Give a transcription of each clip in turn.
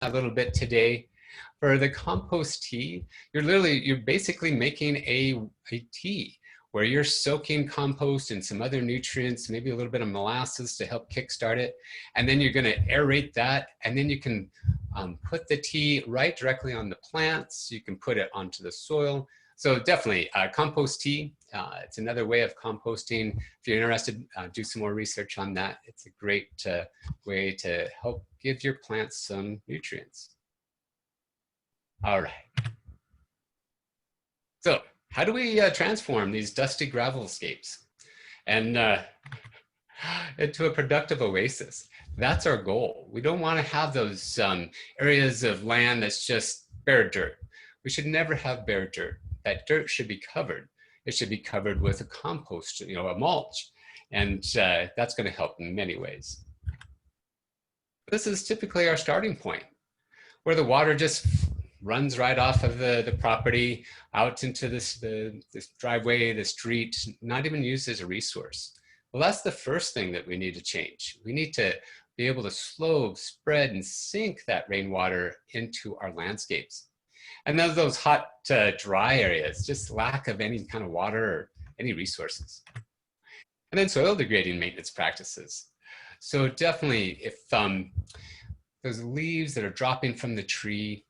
a little bit today. For the compost tea, you're basically making a tea where you're soaking compost and some other nutrients, maybe a little bit of molasses to help kickstart it. And then you're gonna aerate that, and then you can put the tea right directly on the plants. You can put it onto the soil. So definitely compost tea, it's another way of composting. If you're interested, do some more research on that. It's a great way to help give your plants some nutrients. All right. So how do we transform these dusty gravelscapes and into a productive oasis? That's our goal. We don't want to have those areas of land that's just bare dirt. We should never have bare dirt. That dirt should be covered. It should be covered with a compost, a mulch, and that's going to help in many ways. This is typically our starting point, where the water just runs right off of the property out into this driveway, the street, not even used as a resource. Well, that's the first thing that we need to change. We need to be able to slow, spread, and sink that rainwater into our landscapes. And those hot, dry areas, just lack of any kind of water or any resources. And then soil degrading maintenance practices. So definitely, if those leaves that are dropping from the tree,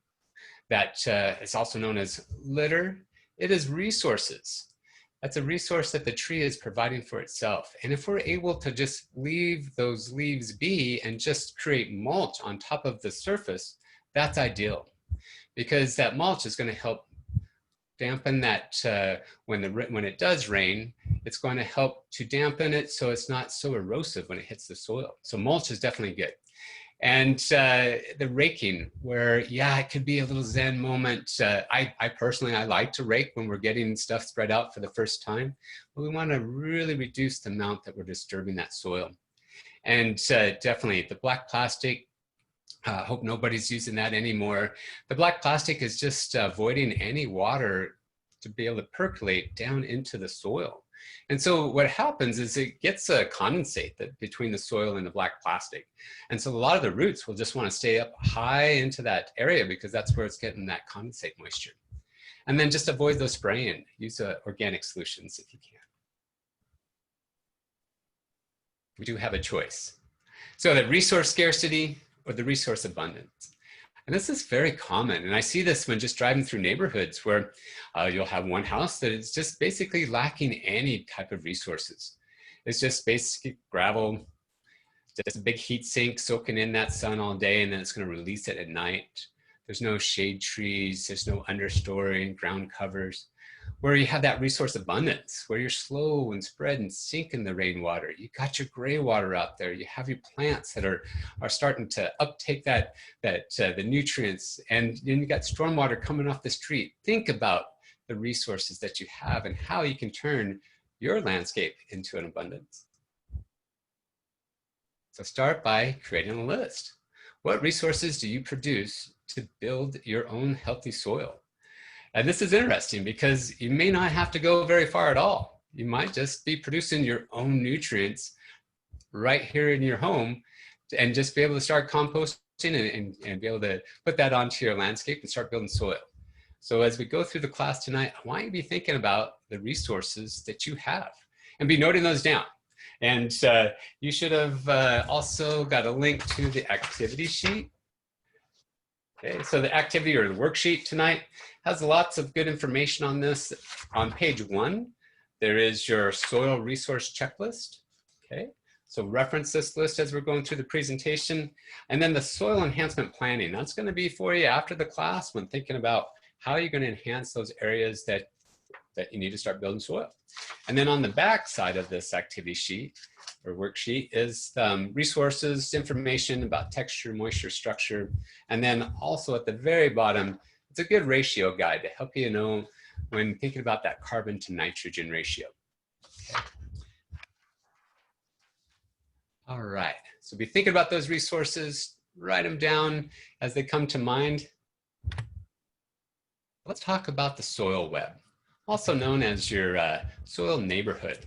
that is also known as litter, it is resources. That's a resource that the tree is providing for itself. And if we're able to just leave those leaves be and just create mulch on top of the surface, that's ideal. Because that mulch is going to help dampen that when it does rain, it's going to help to dampen it so it's not so erosive when it hits the soil. So mulch is definitely good. And the raking, where, yeah, it could be a little zen moment. I personally like to rake when we're getting stuff spread out for the first time, but we want to really reduce the amount that we're disturbing that soil. And definitely the black plastic, hope nobody's using that anymore. The black plastic is just avoiding any water to be able to percolate down into the soil. And so what happens is it gets a condensate between the soil and the black plastic. And so a lot of the roots will just want to stay up high into that area because that's where it's getting that condensate moisture. And then just avoid those spraying. Use organic solutions if you can. We do have a choice. So the resource scarcity or the resource abundance. And this is very common. And I see this when just driving through neighborhoods where you'll have one house that is just basically lacking any type of resources. It's just basic gravel, just a big heat sink soaking in that sun all day, and then it's going to release it at night. There's no shade trees, there's no understory, ground covers. Where you have that resource abundance, where you're slow and spread and sink in the rainwater. You got your gray water out there. You have your plants that are starting to uptake the nutrients, and then you got stormwater coming off the street. Think about the resources that you have and how you can turn your landscape into an abundance. So start by creating a list. What resources do you produce to build your own healthy soil? And this is interesting because you may not have to go very far at all. You might just be producing your own nutrients right here in your home and just be able to start composting and be able to put that onto your landscape and start building soil. So as we go through the class tonight, I want you to be thinking about the resources that you have and be noting those down. And you should have also got a link to the activity sheet. Okay, so the activity or the worksheet tonight has lots of good information on this. On page 1, there is your soil resource checklist. Okay, so reference this list as we're going through the presentation. And then the soil enhancement planning, that's going to be for you after the class when thinking about how you're going to enhance those areas that you need to start building soil. And then on the back side of this activity sheet or worksheet is resources, information about texture, moisture, structure. And then also at the very bottom, it's a good ratio guide to help you know when thinking about that carbon to nitrogen ratio. Okay. All right, so be thinking about those resources, write them down as they come to mind. Let's talk about the soil web, also known as your soil neighborhood.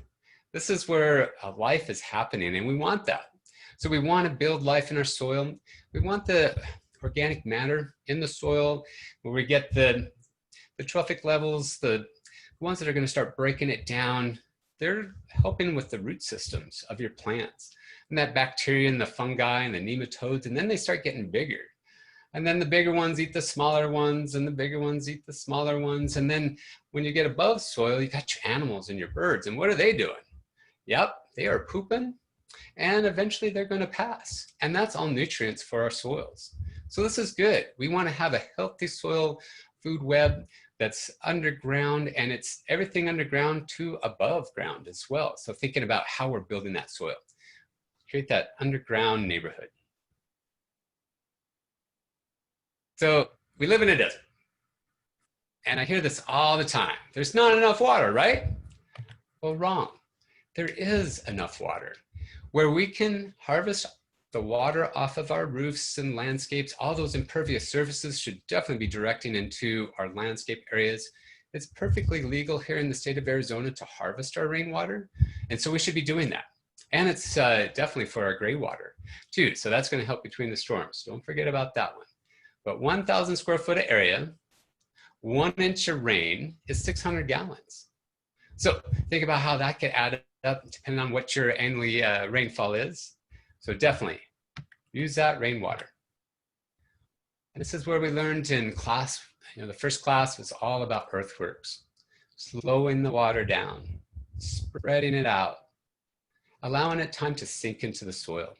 This is where life is happening, and we want that. So we want to build life in our soil. We want the organic matter in the soil, where we get the trophic levels, the ones that are going to start breaking it down. They're helping with the root systems of your plants, and that bacteria and the fungi and the nematodes, and then they start getting bigger. And then the bigger ones eat the smaller ones, and the bigger ones eat the smaller ones. And then when you get above soil, you got your animals and your birds, and what are they doing? Yep, they are pooping, and eventually they're going to pass. And that's all nutrients for our soils. So this is good. We want to have a healthy soil food web that's underground, and it's everything underground to above ground as well. So thinking about how we're building that soil, create that underground neighborhood. So we live in a desert, and I hear this all the time. There's not enough water, right? Well, wrong. There is enough water. Where we can harvest the water off of our roofs and landscapes, all those impervious surfaces should definitely be directing into our landscape areas. It's perfectly legal here in the state of Arizona to harvest our rainwater, and so we should be doing that. And it's definitely for our gray water too, so that's going to help between the storms. Don't forget about that one. But 1,000 square foot of area, 1 inch of rain is 600 gallons. So think about how that could add up depending on what your annually rainfall is. So definitely use that rainwater. And this is where we learned in class, the first class was all about earthworks, slowing the water down, spreading it out, allowing it time to sink into the soil.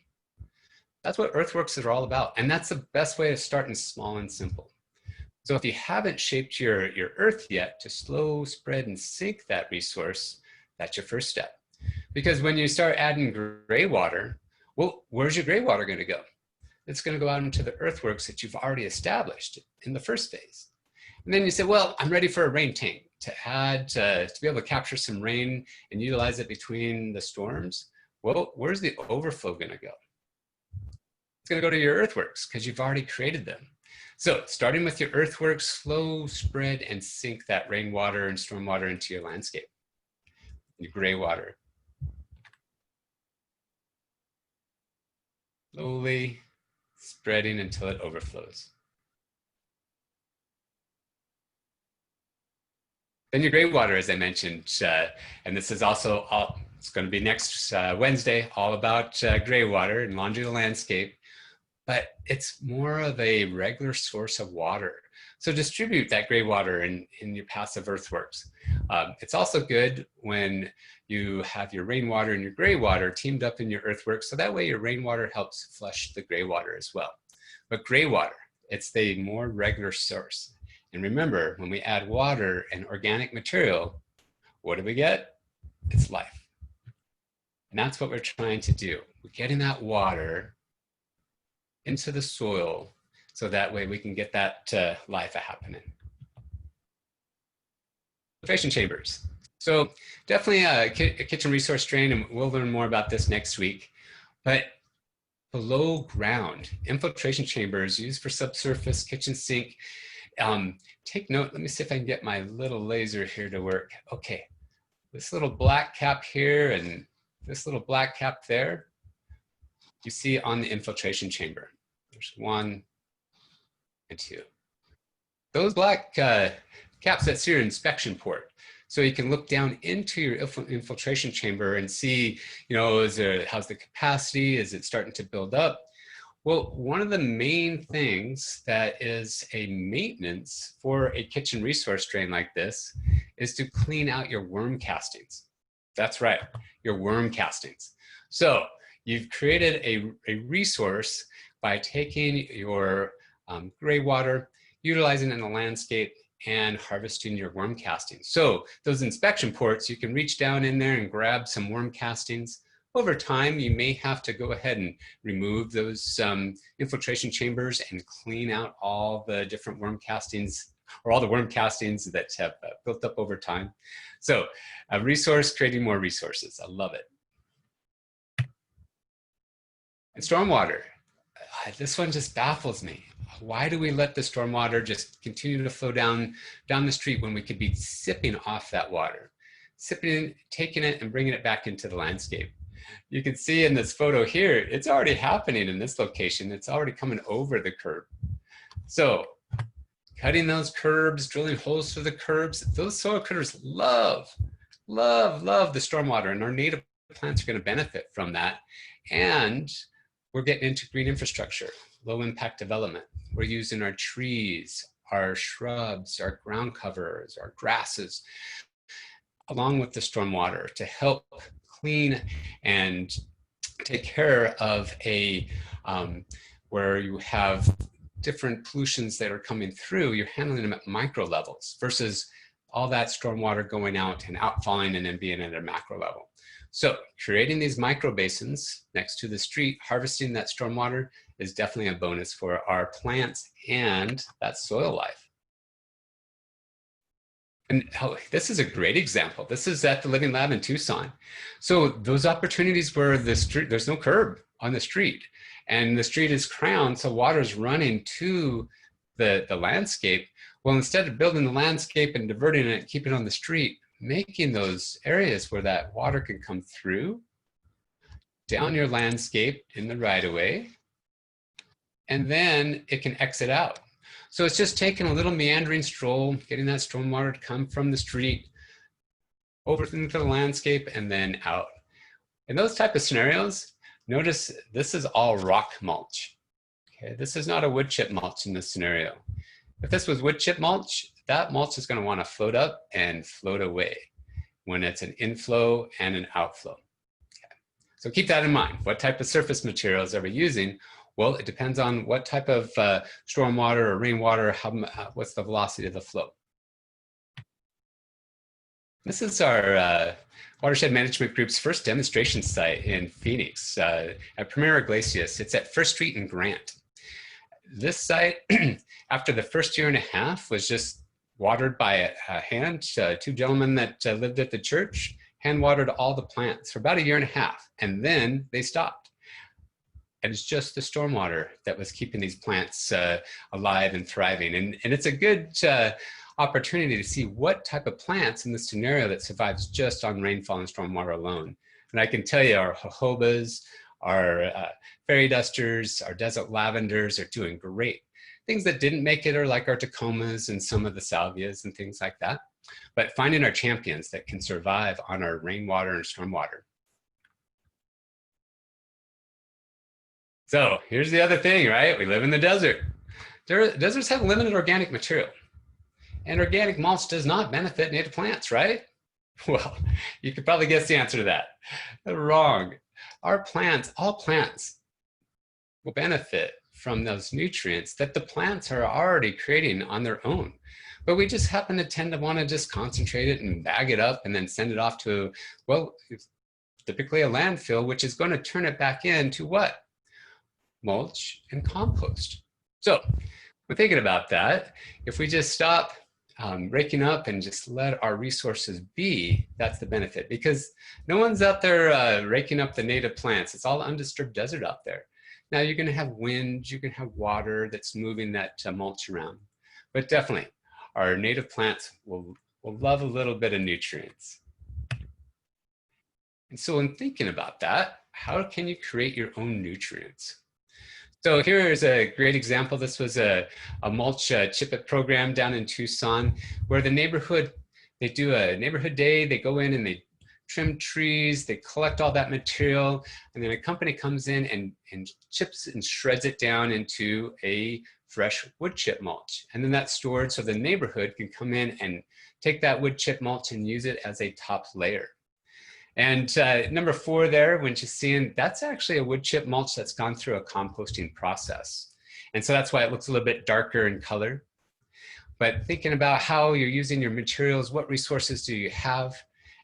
That's what earthworks are all about. And that's the best way of starting small and simple. So if you haven't shaped your earth yet to slow, spread, and sink that resource, that's your first step. Because when you start adding gray water, well, where's your gray water going to go? It's going to go out into the earthworks that you've already established in the first phase. And then you say, well, I'm ready for a rain tank to add, to be able to capture some rain and utilize it between the storms. Well, where's the overflow going to go? It's going to go to your earthworks because you've already created them. So starting with your earthworks, slow, spread, and sink that rainwater and stormwater into your landscape, your gray water. Slowly spreading until it overflows. Then your gray water, as I mentioned, and this is also it's going to be next Wednesday, all about gray water and laundry the landscape, but it's more of a regular source of water. So distribute that gray water in your passive earthworks. It's also good when you have your rainwater and your gray water teamed up in your earthworks, so that way your rainwater helps flush the gray water as well. But gray water, it's the more regular source. And remember, when we add water and organic material, what do we get? It's life. And that's what we're trying to do. We're getting that water into the soil so that way we can get that life happening. Filtration chambers. So definitely a kitchen resource drain, and we'll learn more about this next week. But below ground, infiltration chambers used for subsurface kitchen sink. Take note, let me see if I can get my little laser here to work. Okay, this little black cap here and this little black cap there, you see on the infiltration chamber. There's 1 and 2. Those black caps, that's your inspection port. So you can look down into your infiltration chamber and see, how's the capacity? Is it starting to build up? Well, one of the main things that is a maintenance for a kitchen resource drain like this is to clean out your worm castings. That's right, your worm castings. So you've created a resource by taking your gray water, utilizing it in the landscape, and harvesting your worm castings. So those inspection ports, you can reach down in there and grab some worm castings. Over time, you may have to go ahead and remove those infiltration chambers and clean out all the different worm castings, or all the worm castings that have built up over time. So a resource creating more resources. I love it. And stormwater. This one just baffles me. Why do we let the stormwater just continue to flow down the street when we could be sipping off that water? Sipping, taking it and bringing it back into the landscape. You can see in this photo here, it's already happening in this location. It's already coming over the curb. So cutting those curbs, drilling holes through the curbs, those soil critters love the stormwater, and our native plants are going to benefit from that. And we're getting into green infrastructure, low impact development. We're using our trees, our shrubs, our ground covers, our grasses, along with the stormwater to help clean and take care of a, where you have different pollutions that are coming through, you're handling them at micro levels versus all that stormwater going out and outfalling and then being at a macro level. So creating these micro basins next to the street, harvesting that stormwater is definitely a bonus for our plants and that soil life. And this is a great example. This is at the Living Lab in Tucson. So those opportunities where the street, there's no curb on the street and the street is crowned, so water's running to the landscape. Well, instead of building the landscape and diverting it, keeping it on the street, making those areas where that water can come through, down your landscape in the right-of-way, and then it can exit out. So it's just taking a little meandering stroll, getting that stormwater to come from the street over into the landscape and then out. In those type of scenarios, notice this is all rock mulch. Okay, this is not a wood chip mulch in this scenario. If this was wood chip mulch, that mulch is going to want to float up and float away when it's an inflow and an outflow. Okay. So keep that in mind. What type of surface materials are we using? Well, it depends on what type of stormwater or rainwater, what's the velocity of the flow. This is our Watershed Management Group's first demonstration site in Phoenix at Primera Iglesias. It's at First Street and Grant. This site, after the first year and a half, was just watered by hand. Two gentlemen that lived at the church hand watered all the plants for about a year and a half, and then they stopped. And it's just the stormwater that was keeping these plants alive and thriving. And it's a good opportunity to see what type of plants in this scenario that survives just on rainfall and stormwater alone. And I can tell you our jojobas, our fairy dusters, our desert lavenders are doing great. Things that didn't make it are like our tacomas and some of the salvias and things like that. But finding our champions that can survive on our rainwater and stormwater. So here's the other thing, right? We live in the desert. Deserts have limited organic material. And organic mulch does not benefit native plants, right? Well, you could probably guess the answer to that. Wrong. Our plants, all plants, will benefit from those nutrients that the plants are already creating on their own. But we just happen to tend to want to just concentrate it and bag it up and then send it off to, well, typically a landfill, which is going to turn it back into what? Mulch and compost. So we're thinking about that. If we just stop raking up and just let our resources be, that's the benefit, because no one's out there raking up the native plants. It's all undisturbed desert out there. Now you're going to have wind, you can have water that's moving that mulch around, but definitely our native plants will love a little bit of nutrients. And so in thinking about that, how can you create your own nutrients? So here is a great example. This was a mulch chip it program down in Tucson, where the neighborhood, they do a neighborhood day, they go in and they trim trees, they collect all that material, and then a company comes in and chips and shreds it down into a fresh wood chip mulch. And then that's stored so the neighborhood can come in and take that wood chip mulch and use it as a top layer. And number 4 there, when you're seeing, that's actually a wood chip mulch that's gone through a composting process. And so that's why it looks a little bit darker in color. But thinking about how you're using your materials, what resources do you have,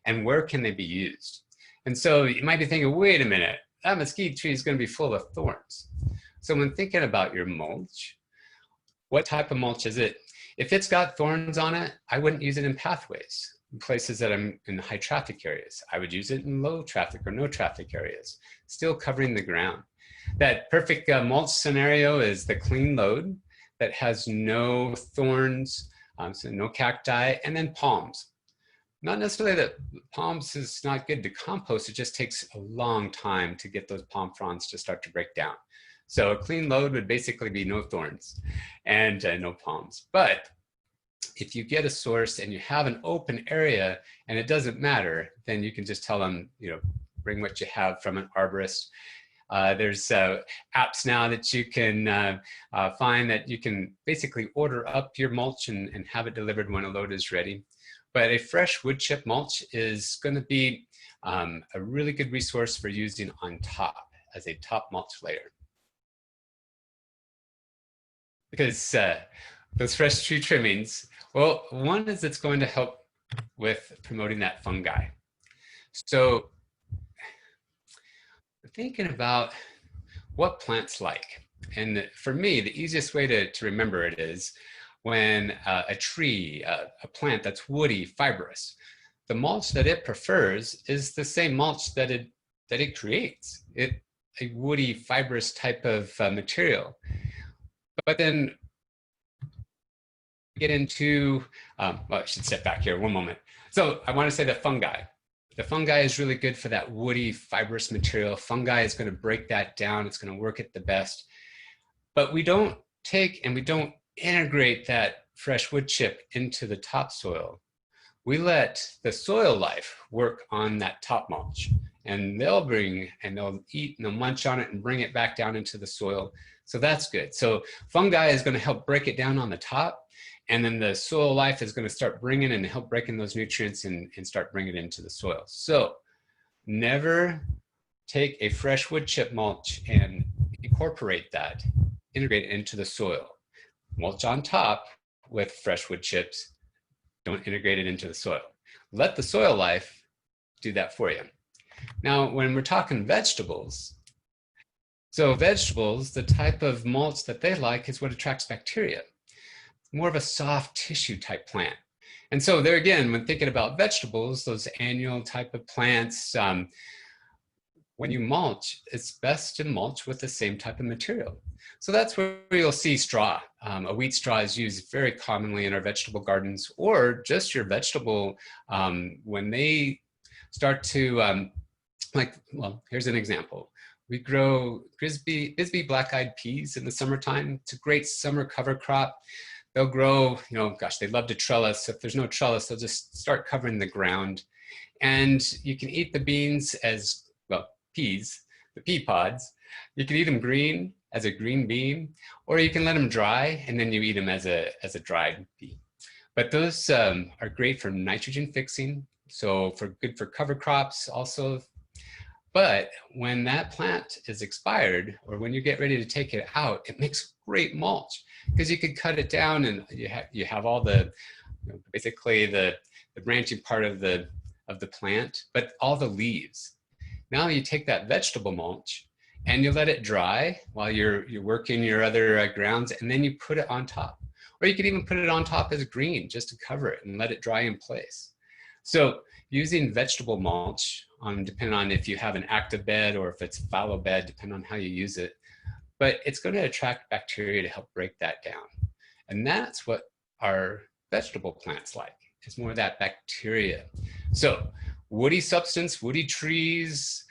and where can they be used? And so you might be thinking, wait a minute, that mesquite tree is going to be full of thorns. So when thinking about your mulch, what type of mulch is it? If it's got thorns on it, I wouldn't use it in pathways. In places that I'm in high traffic areas. I would use it in low traffic or no traffic areas, still covering the ground. That perfect mulch scenario is the clean load that has no thorns, so no cacti, and then palms. Not necessarily that palms is not good to compost, it just takes a long time to get those palm fronds to start to break down. So a clean load would basically be no thorns and no palms. But if you get a source and you have an open area and it doesn't matter, then you can just tell them, bring what you have from an arborist. There's apps now that you can find that you can basically order up your mulch and have it delivered when a load is ready. But a fresh wood chip mulch is going to be a really good resource for using on top as a top mulch layer. Because those fresh tree trimmings, well, one is it's going to help with promoting that fungi. So thinking about what plants like. And for me, the easiest way to remember it is when a tree, a plant that's woody, fibrous, the mulch that it prefers is the same mulch that it creates. A woody, fibrous type of material. But then get into, well, I should step back here one moment. So I want to say the fungi. The fungi is really good for that woody, fibrous material. Fungi is going to break that down. It's going to work it the best. But we don't take and we don't integrate that fresh wood chip into the topsoil. We let the soil life work on that top mulch, and they'll bring and they'll eat and they'll munch on it and bring it back down into the soil. So that's good. So fungi is going to help break it down on the top, and then the soil life is going to start bringing and help breaking those nutrients and start bringing it into the soil. So never take a fresh wood chip mulch and incorporate that, integrate it into the soil. Mulch on top with fresh wood chips. Don't integrate it into the soil. Let the soil life do that for you. Now, when we're talking vegetables, so vegetables, the type of mulch that they like is what attracts bacteria. More of a soft tissue type plant. And so there again, when thinking about vegetables, those annual type of plants, when you mulch, it's best to mulch with the same type of material. So that's where you'll see straw. A wheat straw is used very commonly in our vegetable gardens, or just your vegetable, when they start to, well, here's an example. We grow Bisbee black-eyed peas in the summertime. It's a great summer cover crop. They'll grow, gosh, they love to trellis. If there's no trellis, they'll just start covering the ground. And you can eat the beans as, well, peas, the pea pods. You can eat them green as a green bean, or you can let them dry and then you eat them as a dried pea. But those are great for nitrogen fixing, so good for cover crops also. But when that plant is expired, or when you get ready to take it out, it makes great mulch because you could cut it down and you have all the, basically the branching part of the plant, but all the leaves. Now you take that vegetable mulch and you let it dry while you're working your other grounds, and then you put it on top. Or you could even put it on top as green just to cover it and let it dry in place. So using vegetable mulch, depending on if you have an active bed or if it's a fallow bed, depending on how you use it, but it's going to attract bacteria to help break that down. And that's what our vegetable plants like, is more of that bacteria. So woody substance, woody trees,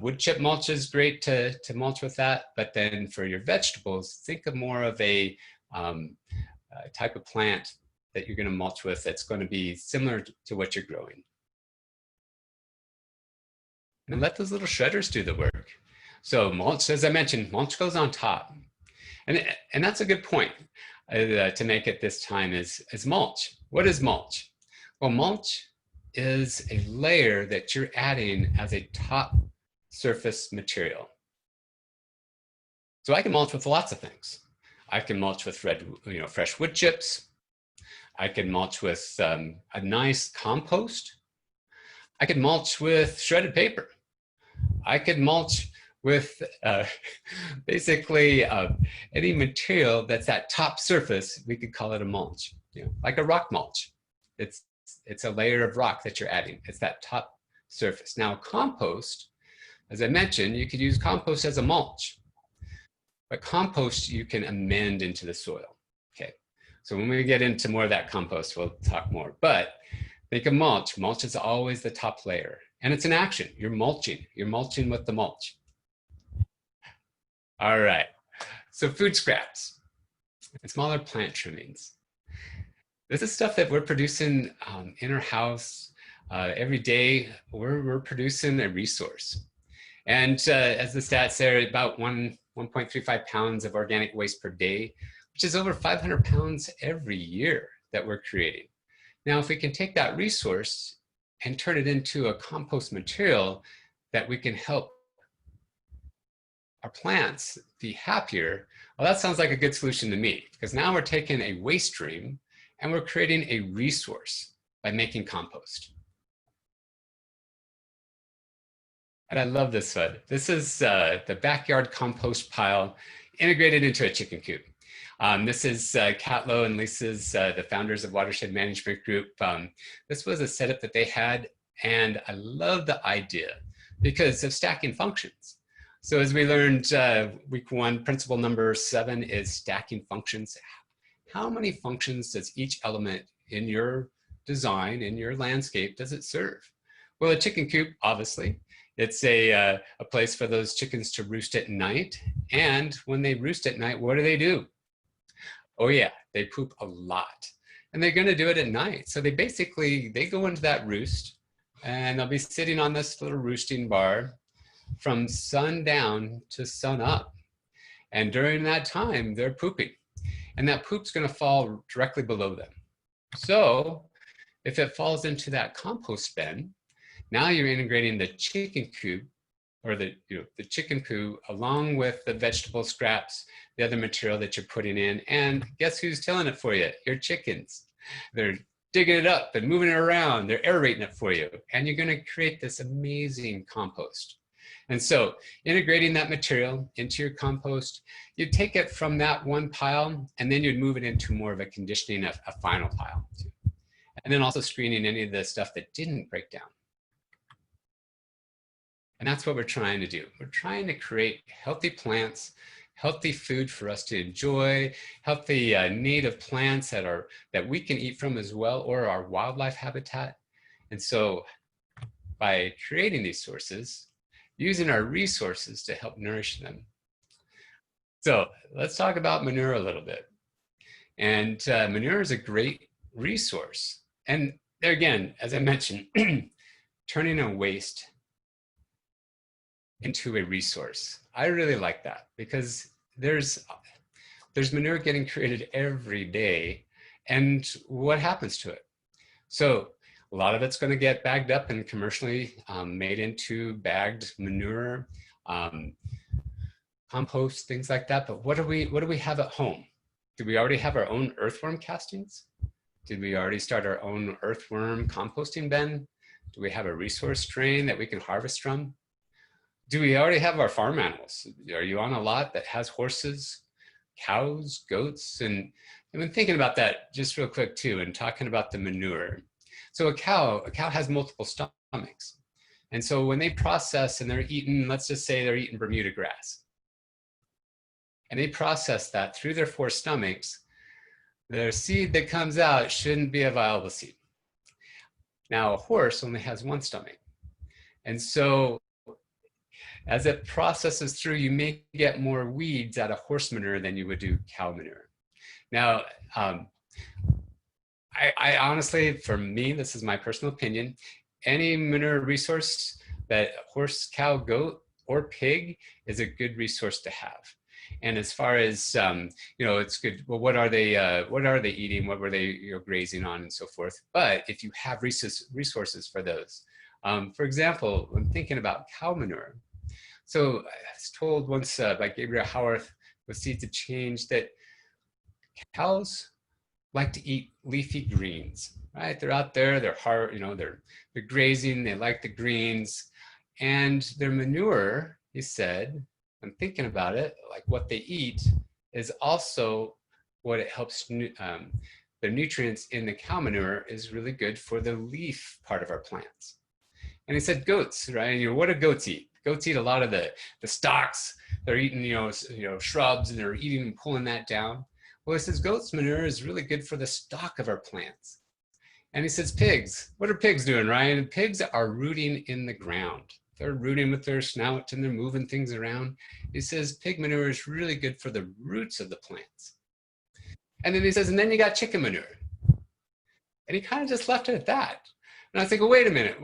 wood chip mulch is great to mulch with that, but then for your vegetables, think of more of a type of plant that you're going to mulch with that's going to be similar to what you're growing. And let those little shredders do the work. So mulch, as I mentioned, mulch goes on top. And that's a good point to make at this time is mulch. What is mulch? Well, mulch is a layer that you're adding as a top surface material. So I can mulch with lots of things. I can mulch with fresh wood chips. I can mulch with a nice compost. I could mulch with shredded paper. I could mulch with basically any material that's that top surface. We could call it a mulch, like a rock mulch. It's a layer of rock that you're adding. It's that top surface. Now compost, as I mentioned, you could use compost as a mulch, but compost you can amend into the soil. Okay, so when we get into more of that compost, we'll talk more. But think of mulch. Mulch is always the top layer, and it's an action. You're mulching with the mulch. All right. So food scraps and smaller plant trimmings. This is stuff that we're producing in our house every day. We're producing a resource. And as the stats say, about 1.35 pounds of organic waste per day, which is over 500 pounds every year that we're creating. Now, if we can take that resource and turn it into a compost material that we can help our plants be happier, well, that sounds like a good solution to me, because now we're taking a waste stream and we're creating a resource by making compost. And I love this one. This is the backyard compost pile integrated into a chicken coop. This is Kat Lowe and Lisa's, the founders of Watershed Management Group. This was a setup that they had, and I love the idea because of stacking functions. So as we learned week 1, principle number 7 is stacking functions. How many functions does each element in your design, in your landscape, does it serve? Well, a chicken coop, obviously, it's a place for those chickens to roost at night. And when they roost at night, what do? Oh yeah, they poop a lot. And they're gonna do it at night. So they go into that roost and they'll be sitting on this little roosting bar from sundown to sun up. And during that time, they're pooping. And that poop's gonna fall directly below them. So if it falls into that compost bin, now you're integrating the chicken coop, or the chicken poo, along with the vegetable scraps, the other material that you're putting in. And guess who's tilling it for you? Your chickens. They're digging it up and moving it around. They're aerating it for you. And you're gonna create this amazing compost. And so integrating that material into your compost, you'd take it from that one pile, and then you'd move it into more of a conditioning, a final pile. And then also screening any of the stuff that didn't break down. And that's what we're trying to do. We're trying to create healthy plants, healthy food for us to enjoy, healthy native plants that we can eat from as well, or our wildlife habitat. And so by creating these sources, using our resources to help nourish them. So let's talk about manure a little bit. And manure is a great resource. And there again, as I mentioned, turning a waste into a resource. I really like that because there's manure getting created every day, and what happens to it? So a lot of it's going to get bagged up and commercially made into bagged manure, compost, things like that. But what do we have at home? Do we already have our own earthworm castings? Did we already start our own earthworm composting bin? Do we have a resource drain that we can harvest from? Do we already have our farm animals? Are you on a lot that has horses, cows, goats? And I've been thinking about that just real quick too, and talking about the manure. So a cow has multiple stomachs. And so when they process and they're eating, let's just say they're eating Bermuda grass, and they process that through their 4 stomachs, their seed that comes out shouldn't be a viable seed. Now a horse only has 1 stomach. And so as it processes through, you may get more weeds out of horse manure than you would do cow manure. Now, I honestly, for me, this is my personal opinion, any manure resource that horse, cow, goat, or pig is a good resource to have. And as far as, it's good, well, what are they eating? What were they grazing on and so forth? But if you have resources for those, for example, when thinking about cow manure, so I was told once by Gabriel Howarth with Seeds of Change that cows like to eat leafy greens, right? They're out there, they're grazing, they like the greens, and their manure, he said, I'm thinking about it, like what they eat is also what it helps, the nutrients in the cow manure is really good for the leaf part of our plants. And he said goats, right? What do goats eat? Goats eat a lot of the stalks. They're eating, shrubs, and they're eating and pulling that down. Well, he says goat's manure is really good for the stalk of our plants. And he says pigs. What are pigs doing, Ryan? Pigs are rooting in the ground. they're rooting with their snout and they're moving things around. He says pig manure is really good for the roots of the plants. And then he says, and then you got chicken manure. And he kind of just left it at that. And I was like, well, wait a minute,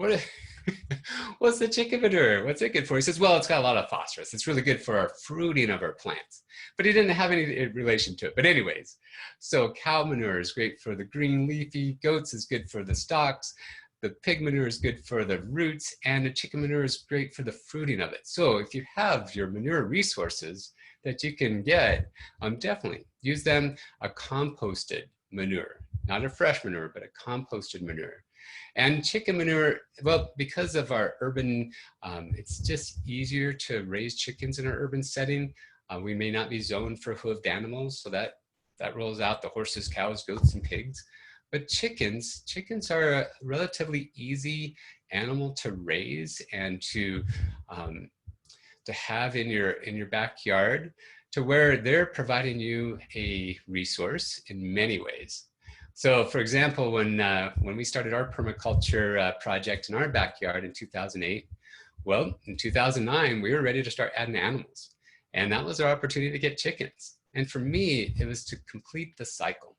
what's the chicken manure? What's it good for? He says, well, it's got a lot of phosphorus. It's really good for our fruiting of our plants. But he didn't have any relation to it. But anyways, so cow manure is great for the green leafy, goats is good for the stalks, the pig manure is good for the roots, and the chicken manure is great for the fruiting of it. So if you have your manure resources that you can get, definitely use them. A composted manure, not a fresh manure, but a composted manure. And chicken manure, well, because of our urban, it's just easier to raise chickens in our urban setting. We may not be zoned for hoofed animals, so that rolls out the horses, cows, goats, and pigs. But chickens are a relatively easy animal to raise and to have in your backyard, to where they're providing you a resource in many ways. So for example, when we started our permaculture project in our backyard in 2008, well, in 2009, we were ready to start adding animals. And that was our opportunity to get chickens. And for me, it was to complete the cycle.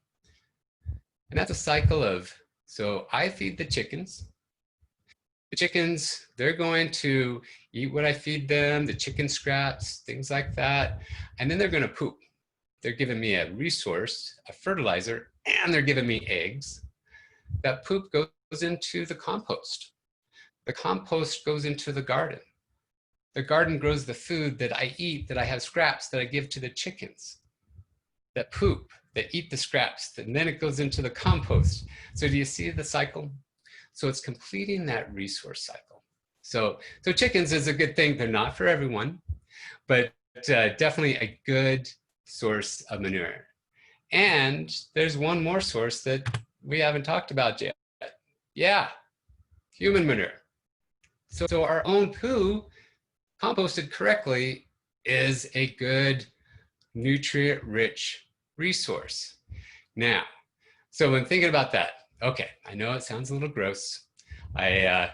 And that's a cycle of, so I feed the chickens. The chickens, they're going to eat what I feed them, the chicken scraps, things like that. And then they're going to poop. They're giving me a resource, a fertilizer, and they're giving me eggs. That poop goes into the compost. The compost goes into the garden. The garden grows the food that I eat, that I have scraps that I give to the chickens. That poop, that eat the scraps, and then it goes into the compost. So do you see the cycle? So it's completing that resource cycle. So chickens is a good thing. They're not for everyone, but definitely a good source of manure. And there's one more source that we haven't talked about yet. Yeah, human manure. So our own poo, composted correctly, is a good nutrient-rich resource. Now, so when thinking about that, okay, I know it sounds a little gross. I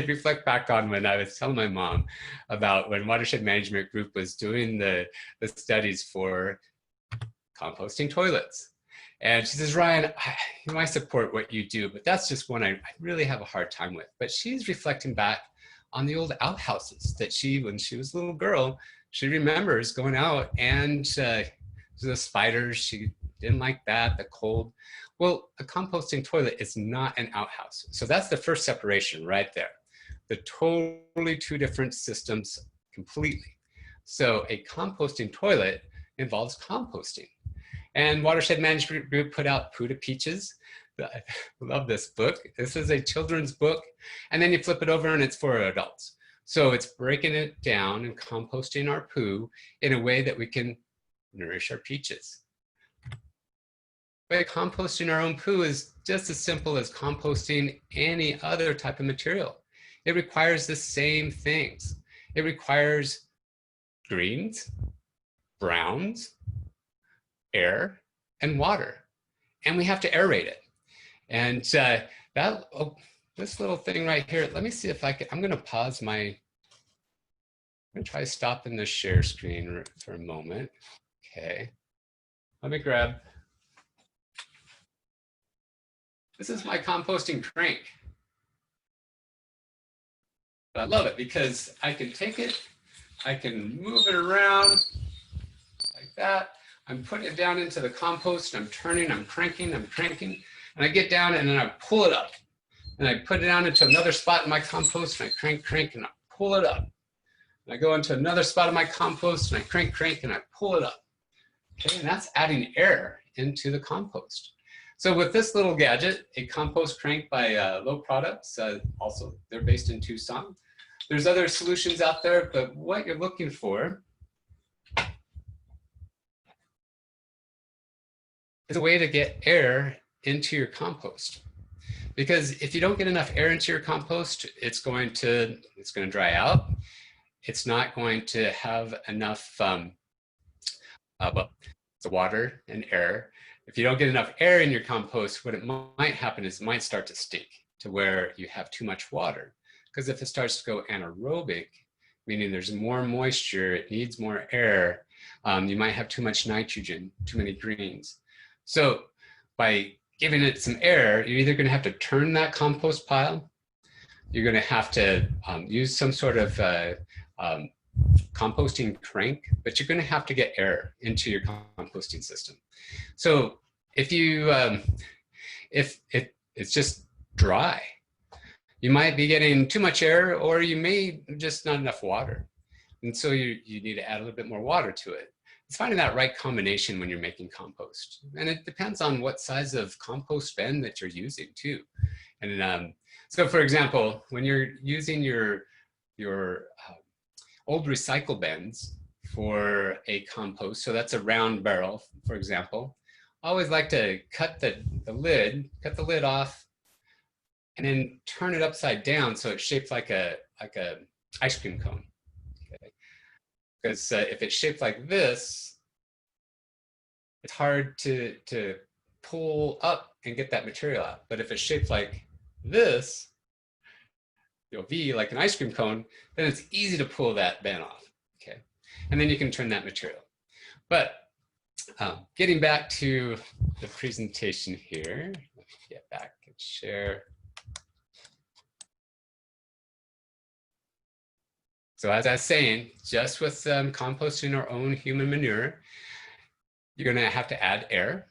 reflect back on when I was telling my mom about when Watershed Management Group was doing the studies for composting toilets. And she says, Ryan, I support what you do, but that's just one I really have a hard time with. But she's reflecting back on the old outhouses that when she was a little girl, she remembers going out and the spiders, she didn't like that, the cold. Well, a composting toilet is not an outhouse. So that's the first separation right there. The totally two different systems completely. So a composting toilet involves composting. And Watershed Management Group put out Poo to Peaches. I love this book. This is a children's book. And then you flip it over and it's for adults. So it's breaking it down and composting our poo in a way that we can nourish our peaches. But composting our own poo is just as simple as composting any other type of material. It requires the same things. It requires greens, browns, air, and water. And we have to aerate it. And this little thing right here, let me see if I can, I'm gonna pause I'm gonna try stopping the share screen for a moment. Okay, let me grab, this is my composting crank. I love it because I can take it, I can move it around like that. I'm putting it down into the compost, I'm turning, I'm cranking, and I get down and then I pull it up. And I put it down into another spot in my compost and I crank, and I pull it up. And I go into another spot of my compost and I crank, and I pull it up. Okay, and that's adding air into the compost. So with this little gadget, a compost crank by Low Products, also they're based in Tucson. There's other solutions out there, but what you're looking for is a way to get air into your compost. Because if you don't get enough air into your compost, it's going to dry out. It's not going to have enough water and air. If you don't get enough air in your compost, what it might happen is it might start to stink to where you have too much water. because if it starts to go anaerobic, meaning there's more moisture, it needs more air, you might have too much nitrogen, too many greens. So by giving it some air, you're either going to have to turn that compost pile, you're going to have to use some sort of composting crank, but you're going to have to get air into your composting system. So if you if it's just dry, you might be getting too much air, or you may just not enough water, and so you need to add a little bit more water to it. It's finding that right combination when you're making compost, and it depends on what size of compost bin that you're using too. And so, for example, when you're using your old recycle bins for a compost, so that's a round barrel, for example, I always like to cut the lid off, and then turn it upside down so it's shaped like a ice cream cone. Okay? Because if it's shaped like this, it's hard to pull up and get that material out. But if it's shaped like this, V, like an ice cream cone, then it's easy to pull that bin off, okay? And then you can turn that material. But getting back to the presentation here, let me get back and share. So as I was saying, just with composting our own human manure, you're gonna have to add air,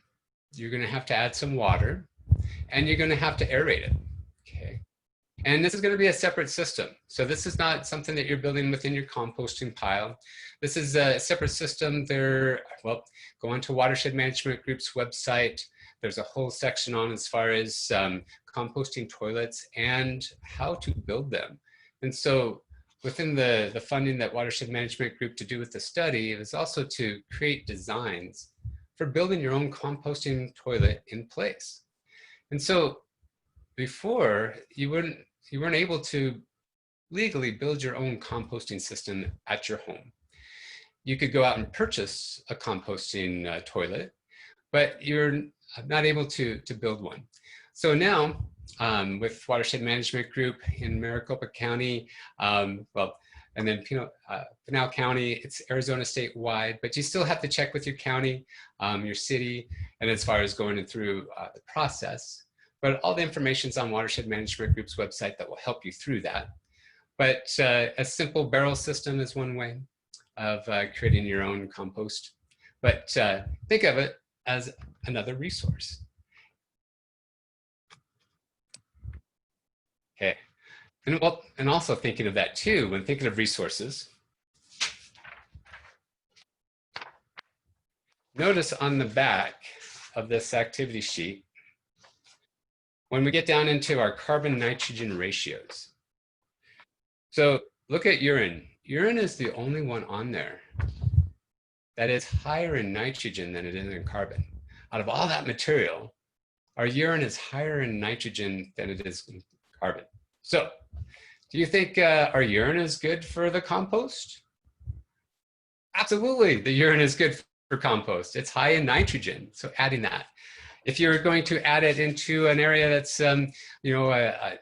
you're gonna have to add some water, and you're gonna have to aerate it, okay? And this is going to be a separate system. So this is not something that you're building within your composting pile. This is a separate system. Well, go onto Watershed Management Group's website. There's a whole section on as far as composting toilets and how to build them. And so within the funding that Watershed Management Group to do with the study, it was also to create designs for building your own composting toilet in place. And so before, you weren't able to legally build your own composting system at your home. You could go out and purchase a composting toilet, but you're not able to build one. So now, with Watershed Management Group in Maricopa County, and then Pinal County, it's Arizona statewide, but you still have to check with your county, your city, and as far as going through the process. But all the information is on Watershed Management Group's website that will help you through that. But a simple barrel system is one way of creating your own compost. But think of it as another resource. Okay, and also thinking of that too, when thinking of resources, notice on the back of this activity sheet, when we get down into our carbon nitrogen ratios. So look at urine. Urine is the only one on there that is higher in nitrogen than it is in carbon. Out of all that material, our urine is higher in nitrogen than it is in carbon. So do you think our urine is good for the compost? Absolutely, the urine is good for compost. It's high in nitrogen, so adding that. If you're going to add it into an area that's, a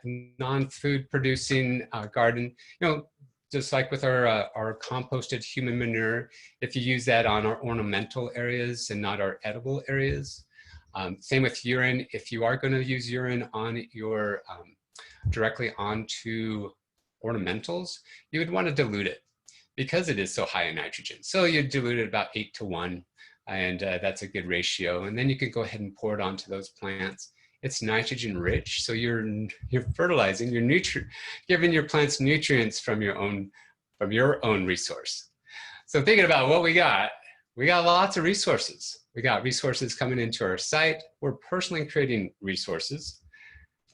non-food producing garden, just like with our composted human manure, if you use that on our ornamental areas and not our edible areas. Same with urine. If you are going to use urine on your, directly onto ornamentals, you would want to dilute it because it is so high in nitrogen. So you dilute it about 8:1. And that's a good ratio. And then you can go ahead and pour it onto those plants. It's nitrogen rich, so you're fertilizing, you're giving your plants nutrients from your own resource. So thinking about what we got lots of resources. We got resources coming into our site. We're personally creating resources,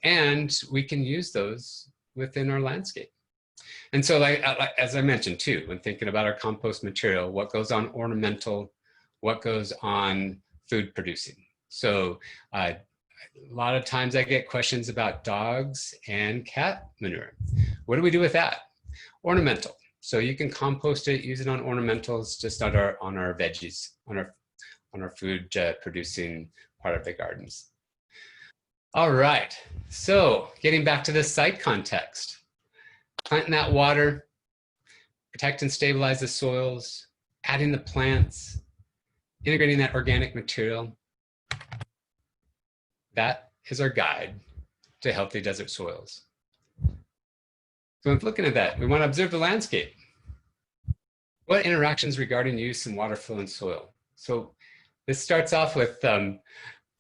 and we can use those within our landscape. And so, as I mentioned too, when thinking about our compost material, what goes on ornamental, what goes on food producing. So a lot of times I get questions about dogs and cat manure. What do we do with that? Ornamental. So you can compost it, use it on ornamentals, just on our veggies, on our food producing part of the gardens. All right, so getting back to the site context. planting that water, protect and stabilize the soils, adding the plants, integrating that organic material. That is our guide to healthy desert soils. So when looking at that, we want to observe the landscape. What interactions regarding use and water flow in soil? So this starts off with,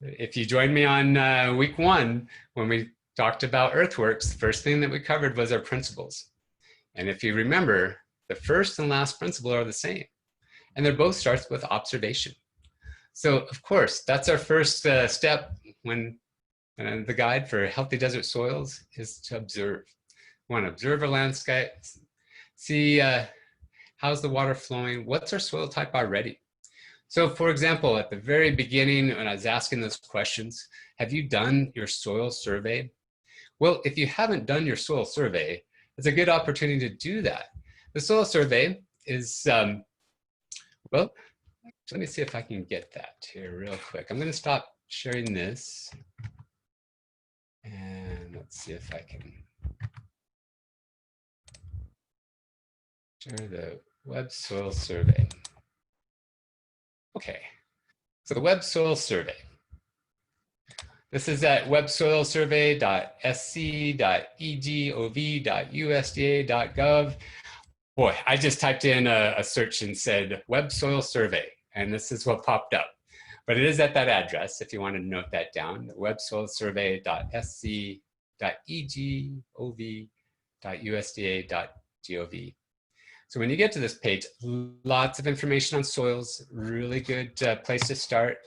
if you joined me on week 1, when we talked about earthworks, the first thing that we covered was our principles. And if you remember, the first and last principle are the same. And they're both starts with observation. So of course, that's our first step when the guide for healthy desert soils is to observe. We want to observe our landscape, see how's the water flowing, what's our soil type already. So for example, at the very beginning when I was asking those questions, have you done your soil survey? Well, if you haven't done your soil survey, it's a good opportunity to do that. The soil survey is, well, let me see if I can get that here real quick. I'm going to stop sharing this. And let's see if I can share the web soil survey. Okay, so the web soil survey. This is at websoilsurvey.sc.egov.usda.gov. Boy, I just typed in a search and said web soil survey, and this is what popped up. But it is at that address if you want to note that down, websoilsurvey.sc.egov.usda.gov. So when you get to this page, lots of information on soils, really good place to start.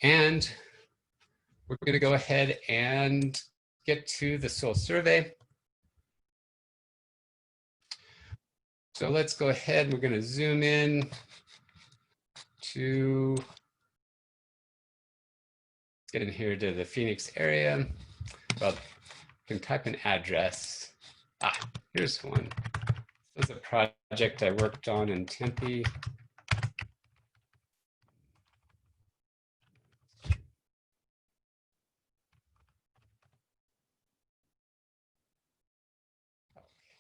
And we're going to go ahead and get to the soil survey. So let's go ahead, we're going to zoom in to get in here to the Phoenix area. Well, you can type an address. Here's one. This is a project I worked on in Tempe.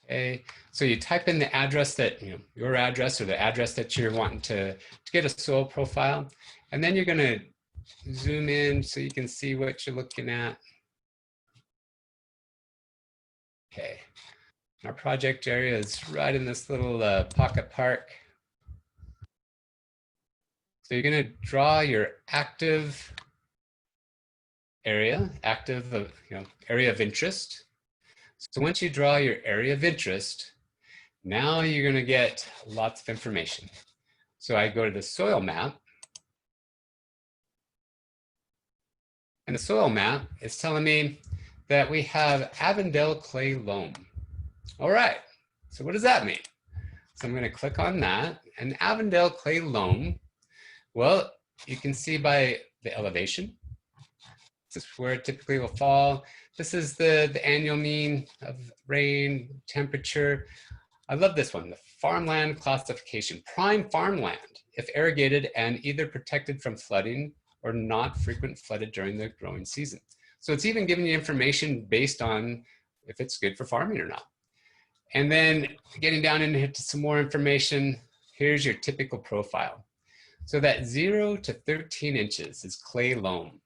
Okay, so you type in the address that, your address or the address that you're wanting to get a soil profile, and then you're going to zoom in so you can see what you're looking at. Okay, our project area is right in this little pocket park. So you're going to draw your active area, area of interest. So once you draw your area of interest, now you're going to get lots of information. So I go to the soil map. And the soil map is telling me that we have Avondale clay loam. All right, so what does that mean? So I'm going to click on that. And Avondale clay loam, well, you can see by the elevation. This is where it typically will fall. This is the annual mean of rain, temperature. I love this one, the farmland classification. Prime farmland, if irrigated and either protected from flooding or not frequent flooded during the growing season. So it's even giving you information based on if it's good for farming or not. And then getting down into some more information, here's your typical profile. So that 0 to 13 inches is clay loam.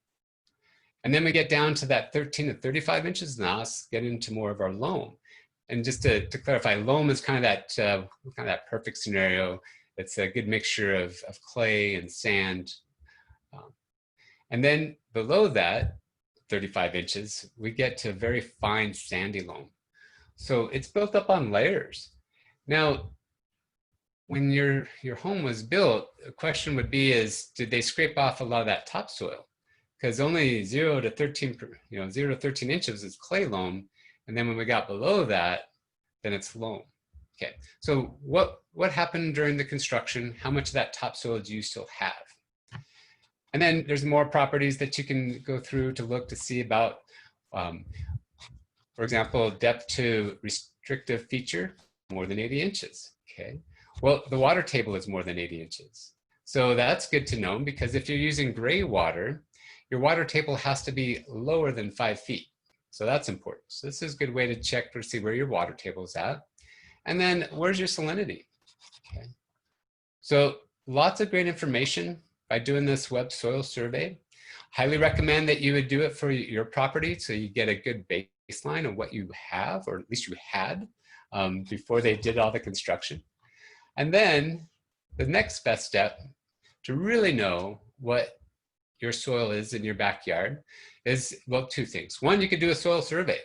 And then we get down to that 13 to 35 inches. Now let's get into more of our loam. And just to clarify, loam is kind of that perfect scenario. It's a good mixture of clay and sand. And then below that, 35 inches, we get to very fine sandy loam. So it's built up on layers. Now, when your home was built, the question would be did they scrape off a lot of that topsoil? Because only 0 to 13 inches is clay loam. And then when we got below that, then it's loam. Okay, so what happened during the construction? How much of that topsoil do you still have? And then there's more properties that you can go through to look to see about, for example, depth to restrictive feature, more than 80 inches, okay? Well, the water table is more than 80 inches. So that's good to know, because if you're using gray water, your water table has to be lower than 5 feet. So that's important. So this is a good way to check to see where your water table is at. And then where's your salinity? Okay. So lots of great information by doing this web soil survey. Highly recommend that you would do it for your property so you get a good baseline of what you have, or at least you had, before they did all the construction. And then the next best step to really know what your soil is in your backyard is, well, two things. One, you could do a soil survey.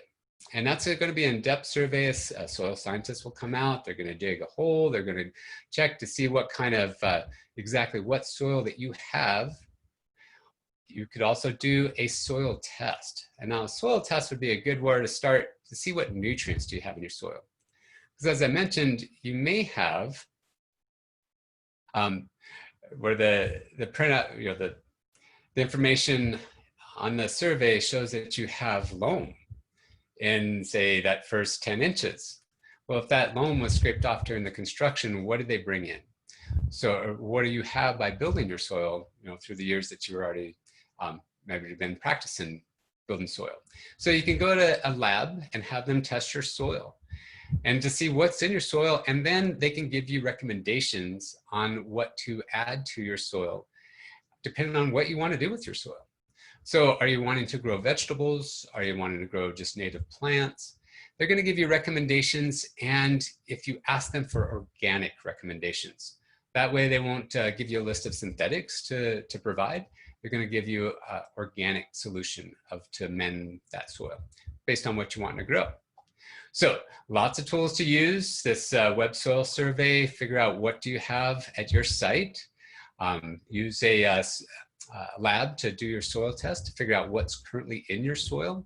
And that's going to be an in-depth survey. A soil scientist will come out. They're going to dig a hole. They're going to check to see what kind of, exactly what soil that you have. You could also do a soil test. And now a soil test would be a good word to start to see what nutrients do you have in your soil. Because as I mentioned, you may have where the printout, the information on the survey shows that you have loam in, say, that first 10 inches. Well, if that loam was scraped off during the construction, what did they bring in? So what do you have by building your soil, through the years that you were already maybe been practicing building soil? So you can go to a lab and have them test your soil and to see what's in your soil, and then they can give you recommendations on what to add to your soil, depending on what you want to do with your soil. So are you wanting to grow vegetables? Are you wanting to grow just native plants? They're going to give you recommendations, and if you ask them for organic recommendations, that way they won't give you a list of synthetics to provide. They're going to give you an organic solution to amend that soil based on what you want to grow. So lots of tools to use. This web soil survey, figure out what do you have at your site. Use a lab to do your soil test to figure out what's currently in your soil.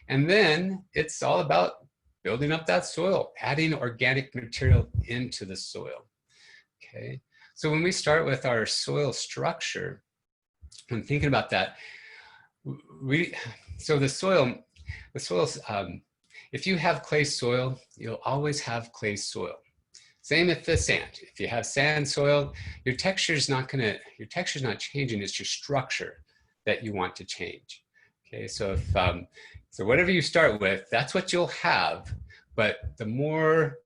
And then it's all about building up that soil, adding organic material into the soil. Okay, so when we start with our soil structure, when thinking about that, so the soil's, if you have clay soil, you'll always have clay soil. Same with the sand. If you have sand soil, your texture's not changing, it's your structure that you want to change. Okay, so if, so whatever you start with, that's what you'll have, but the more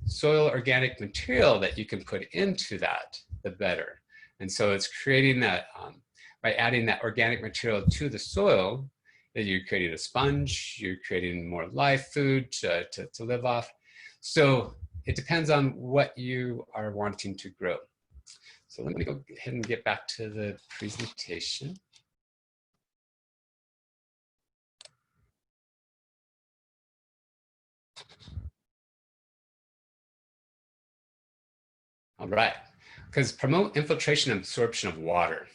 soil organic material that you can put into that, the better. And so it's creating that, by adding that organic material to the soil, that you're creating a sponge, you're creating more live food to live off. So it depends on what you are wanting to grow. So let me go ahead and get back to the presentation. All right, because promote infiltration and absorption of water.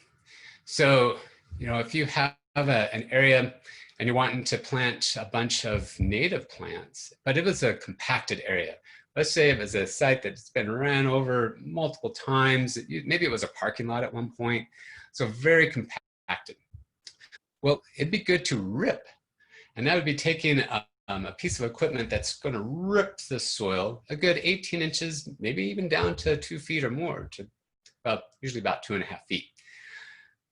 So, if you have an area and you're wanting to plant a bunch of native plants, but it was a compacted area. Let's say it was a site that's been ran over multiple times. Maybe it was a parking lot at one point. So very compacted. Well, it'd be good to rip. And that would be taking a piece of equipment that's going to rip the soil a good 18 inches, maybe even down to 2 feet or more, to usually about 2.5 feet.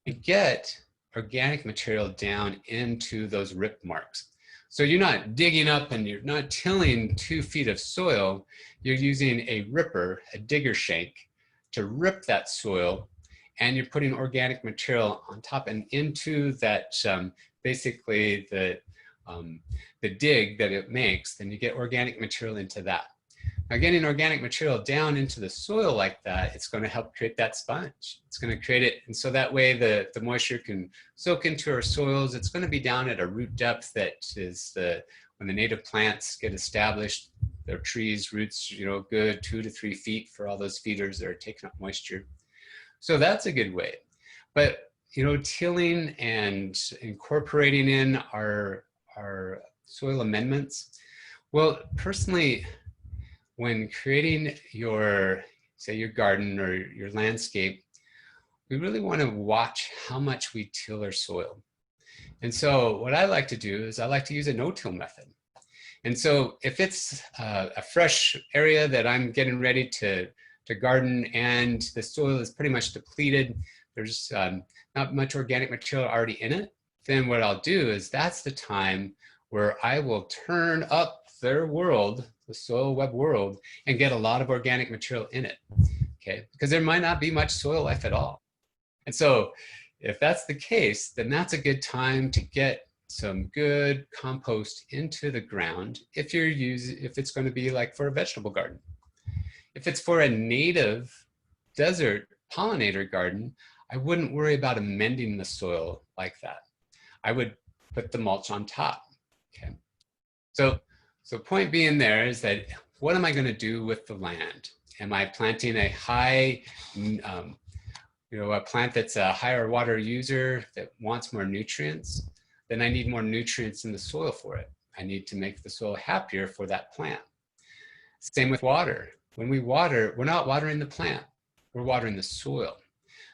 And get organic material down into those rip marks. So you're not digging up and you're not tilling 2 feet of soil. You're using a ripper, a digger shank, to rip that soil, and you're putting organic material on top and into that, basically the dig that it makes. Then you get organic material into that. Now, getting organic material down into the soil like that, it's going to help create that sponge. It's going to create it, and so that way the moisture can soak into our soils. It's going to be down at a root depth that is when the native plants get established, their trees, roots, good 2 to 3 feet for all those feeders that are taking up moisture. So that's a good way. But, tilling and incorporating in our soil amendments, well, personally, when creating your garden or your landscape, we really want to watch how much we till our soil. And so what I like to do is I like to use a no-till method. And so if it's a fresh area that I'm getting ready to garden and the soil is pretty much depleted, there's not much organic material already in it, then what I'll do is that's the time where I will turn up their world, the soil web world, and get a lot of organic material in it, okay? Because there might not be much soil life at all. And so if that's the case, then that's a good time to get some good compost into the ground if it's going to be like for a vegetable garden. If it's for a native desert pollinator garden, I wouldn't worry about amending the soil like that. I would put the mulch on top, okay? So point being there is that what am I going to do with the land? Am I planting a high, a plant that's a higher water user that wants more nutrients? Then I need more nutrients in the soil for it. I need to make the soil happier for that plant. Same with water. When we water, we're not watering the plant, we're watering the soil.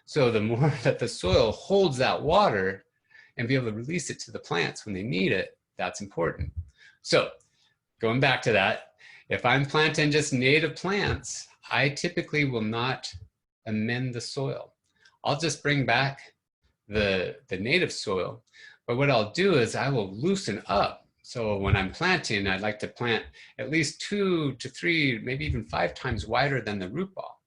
So the more that the soil holds that water and be able to release it to the plants when they need it, that's important. So going back to that, if I'm planting just native plants, I typically will not amend the soil. I'll just bring back the native soil, but what I'll do is I will loosen up. So when I'm planting, I'd like to plant at least 2 to 3, maybe even 5 times wider than the root ball.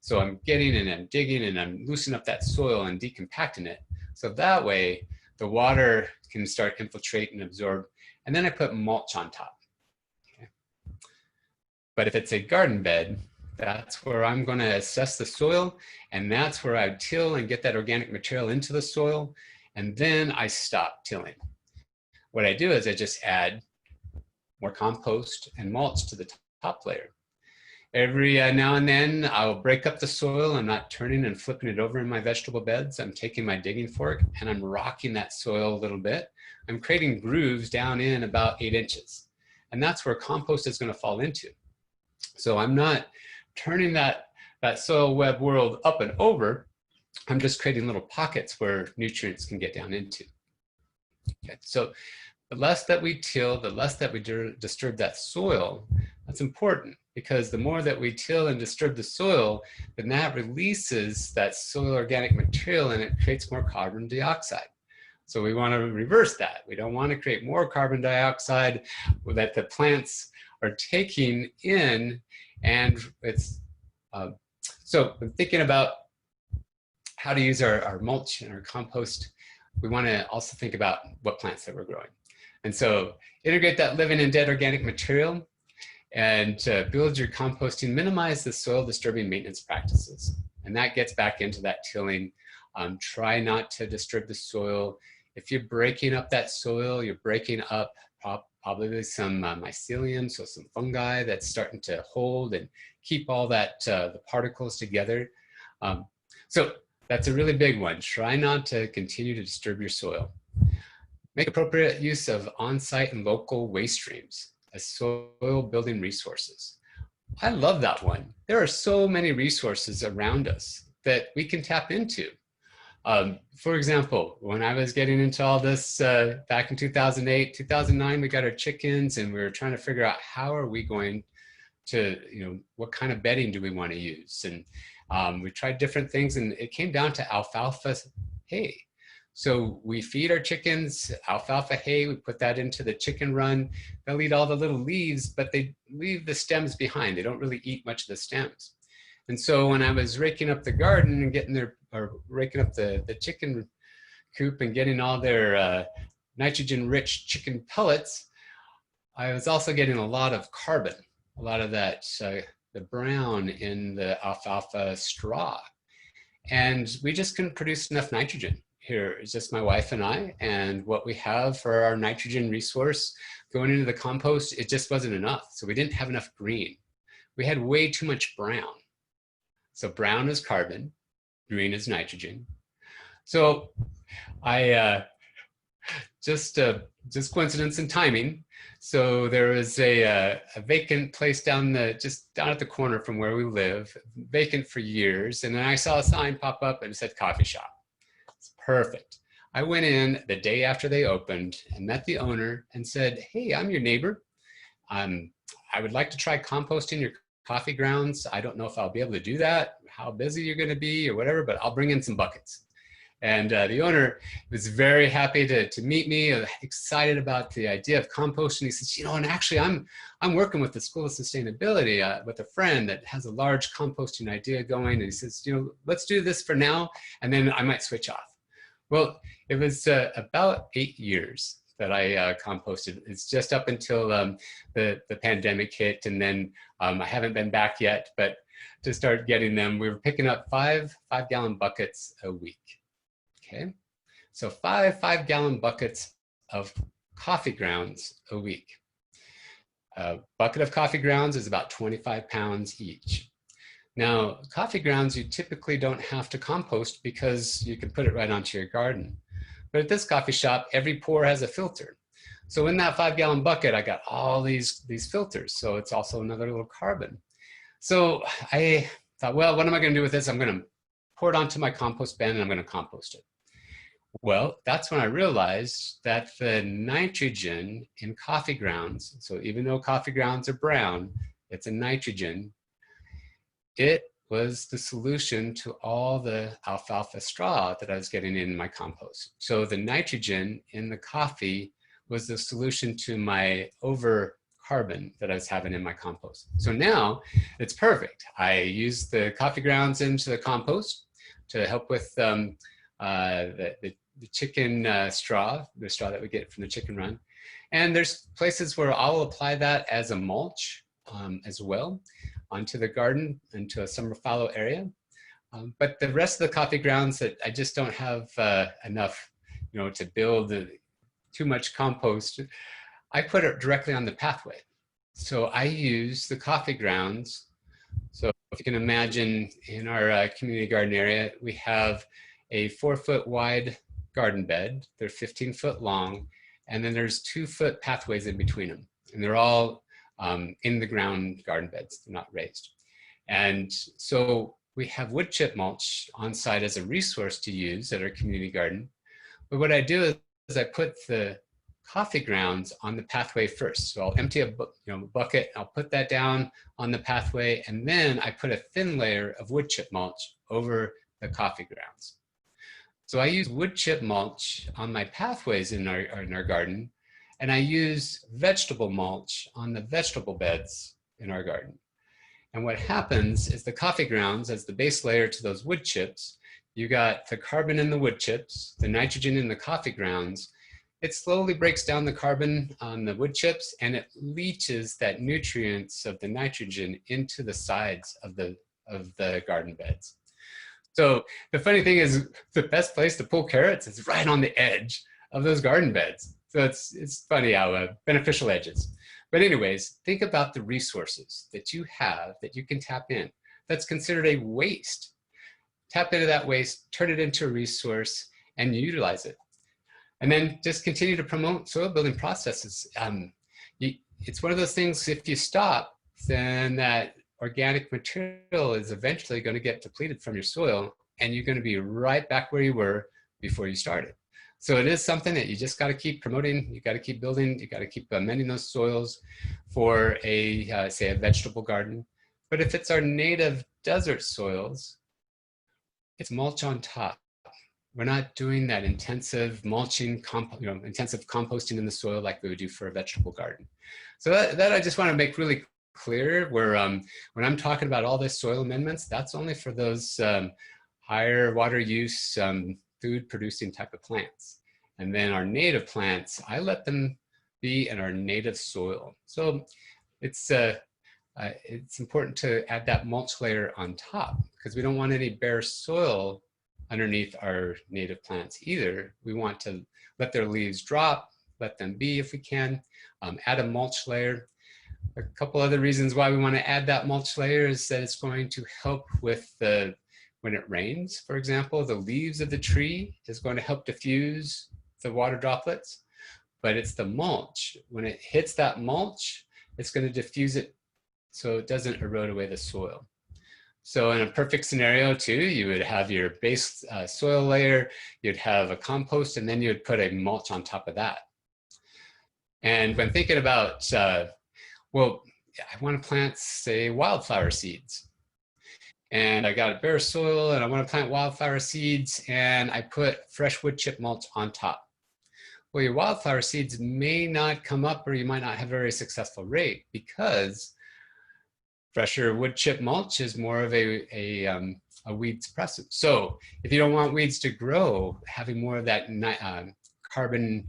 So I'm getting and I'm digging and I'm loosening up that soil and decompacting it. So that way the water can start infiltrate and absorb. And then I put mulch on top. Okay. But if it's a garden bed, that's where I'm going to assess the soil, and that's where I till and get that organic material into the soil, and then I stop tilling. What I do is I just add more compost and mulch to the top layer. Every now and then I'll break up the soil. I'm not turning and flipping it over in my vegetable beds. I'm taking my digging fork and I'm rocking that soil a little bit. I'm creating grooves down in about 8 inches. And that's where compost is going to fall into. So I'm not turning that soil web world up and over. I'm just creating little pockets where nutrients can get down into. Okay, so the less that we till, the less that we disturb that soil, that's important, because the more that we till and disturb the soil, then that releases that soil organic material and it creates more carbon dioxide. So we want to reverse that. We don't want to create more carbon dioxide that the plants are taking in. And it's, so I'm thinking about how to use our mulch and our compost. We want to also think about what plants that we're growing. And so integrate that living and dead organic material and build your composting, minimize the soil disturbing maintenance practices. And that gets back into that tilling. Try not to disturb the soil. If you're breaking up that soil, you're breaking up probably some mycelium, so some fungi that's starting to hold and keep all that, the particles together. So that's a really big one. Try not to continue to disturb your soil. Make appropriate use of on-site and local waste streams as soil building resources. I love that one. There are so many resources around us that we can tap into. For example, when I was getting into all this back in 2008, 2009, we got our chickens and we were trying to figure out how are we going to, what kind of bedding do we want to use? And we tried different things and it came down to alfalfa hay. So we feed our chickens alfalfa hay, we put that into the chicken run. They'll eat all the little leaves, but they leave the stems behind. They don't really eat much of the stems. And so when I was raking up the garden and getting raking up the chicken coop and getting all their nitrogen-rich chicken pellets, I was also getting a lot of carbon, a lot of that, the brown in the alfalfa straw. And we just couldn't produce enough nitrogen. Here, it's just my wife and I, and what we have for our nitrogen resource going into the compost, it just wasn't enough. So we didn't have enough green. We had way too much brown. So brown is carbon, green is nitrogen. So I just coincidence and timing. So there was a vacant place just down at the corner from where we live, vacant for years. And then I saw a sign pop up and it said coffee shop. It's perfect. I went in the day after they opened and met the owner and said, hey, I'm your neighbor. I would like to try composting your coffee grounds. I don't know if I'll be able to do that, how busy you're going to be or whatever, but I'll bring in some buckets. And the owner was very happy to meet me, excited about the idea of composting. He says, you know, and actually I'm working with the School of Sustainability with a friend that has a large composting idea going. And he says, you know, let's do this for now, and then I might switch off. Well, it was about 8 years that I composted. It's just up until the pandemic hit, and then I haven't been back yet, but to start getting them, we were picking up five gallon buckets a week. Okay, so five 5-gallon buckets of coffee grounds a week. A bucket of coffee grounds is about 25 pounds each. Now, coffee grounds you typically don't have to compost because you can put it right onto your garden. But at this coffee shop, every pour has a filter. So in that 5-gallon bucket, I got all these filters. So it's also another little carbon. So I thought, well, what am I going to do with this? I'm going to pour it onto my compost bin and I'm going to compost it. Well, that's when I realized that the nitrogen in coffee grounds, so even though coffee grounds are brown, it's a nitrogen, it was the solution to all the alfalfa straw that I was getting in my compost. So the nitrogen in the coffee was the solution to my over carbon that I was having in my compost. So now it's perfect. I use the coffee grounds into the compost to help with the chicken straw, the straw that we get from the chicken run. And there's places where I'll apply that as a mulch as well onto the garden, into a summer fallow area. But the rest of the coffee grounds that I just don't have enough, you know, to build too much compost, I put it directly on the pathway. So I use the coffee grounds. So if you can imagine, in our community garden area, we have a 4-foot wide garden bed. They're 15-foot long, and then there's 2-foot pathways in between them. And they're all in the ground garden beds, they're not raised. And so we have wood chip mulch on site as a resource to use at our community garden. But what I do is I put the coffee grounds on the pathway first. So I'll empty a bucket, I'll put that down on the pathway, and then I put a thin layer of wood chip mulch over the coffee grounds. So I use wood chip mulch on my pathways in our garden, and I use vegetable mulch on the vegetable beds in our garden. And what happens is the coffee grounds, as the base layer to those wood chips, you got the carbon in the wood chips, the nitrogen in the coffee grounds. It slowly breaks down the carbon on the wood chips, and it leaches that nutrients of the nitrogen into the sides of the garden beds. So the funny thing is, the best place to pull carrots is right on the edge of those garden beds. So it's funny how beneficial edges. But anyways, think about the resources that you have that you can tap in. That's considered a waste. Tap into that waste, turn it into a resource, and utilize it. And then just continue to promote soil building processes. It's one of those things, if you stop, then that organic material is eventually going to get depleted from your soil, and you're going to be right back where you were before you started. So it is something that you just got to keep promoting. You got to keep building. You got to keep amending those soils for say a vegetable garden. But if it's our native desert soils, it's mulch on top. We're not doing that intensive mulching, intensive composting in the soil like we would do for a vegetable garden. So that I just want to make really clear, where when I'm talking about all this soil amendments, that's only for those higher water use, food producing type of plants. And then our native plants, I let them be in our native soil. So it's important to add that mulch layer on top, because we don't want any bare soil underneath our native plants either. We want to let their leaves drop, let them be if we can, add a mulch layer. A couple other reasons why we want to add that mulch layer is that it's going to help with when it rains, for example, the leaves of the tree is going to help diffuse the water droplets, but it's the mulch. When it hits that mulch, it's going to diffuse it so it doesn't erode away the soil. So in a perfect scenario too, you would have your base soil layer, you'd have a compost, and then you would put a mulch on top of that. And when thinking about, well, I want to plant, say, wildflower seeds. and I got a bare soil and I want to plant wildflower seeds, and I put fresh wood chip mulch on top. Well, your wildflower seeds may not come up, or you might not have a very successful rate, because fresher wood chip mulch is more of a weed suppressant. So if you don't want weeds to grow, having more of that carbon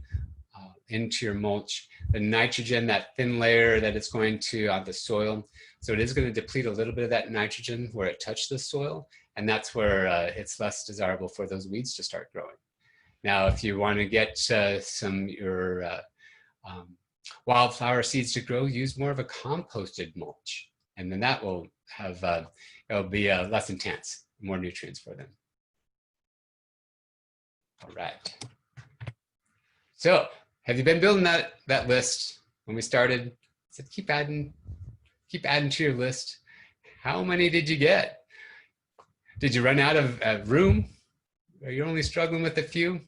into your mulch, the nitrogen, that thin layer that it's going to the soil, so it is going to deplete a little bit of that nitrogen where it touched the soil, and that's where it's less desirable for those weeds to start growing. Now, if you want to get your wildflower seeds to grow, use more of a composted mulch, and then that will have it'll be less intense, more nutrients for them. All right. So, have you been building that list when we started? I said keep adding to your list. How many did you get? Did you run out of room? Are you only struggling with a few?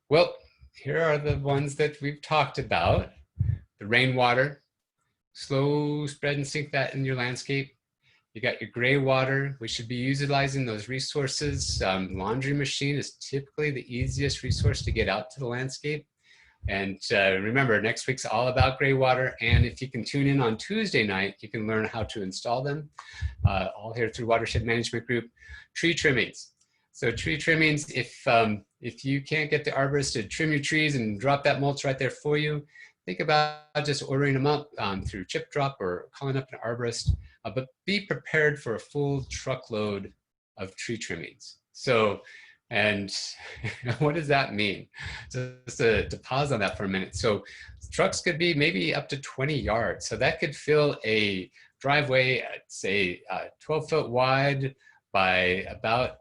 Well, here are the ones that we've talked about. The rainwater, slow spread and sink that in your landscape. You got your gray water. We should be utilizing those resources. Laundry machine is typically the easiest resource to get out to the landscape. And remember, next week's all about gray water. And if you can tune in on Tuesday night, you can learn how to install them, all here through Watershed Management Group. Tree trimmings. So tree trimmings, if you can't get the arborist to trim your trees and drop that mulch right there for you, think about just ordering them up through Chip Drop or calling up an arborist, but be prepared for a full truckload of tree trimmings. So, and what does that mean? So just to pause on that for a minute. So trucks could be maybe up to 20 yards. So that could fill a driveway at say 12 foot wide by about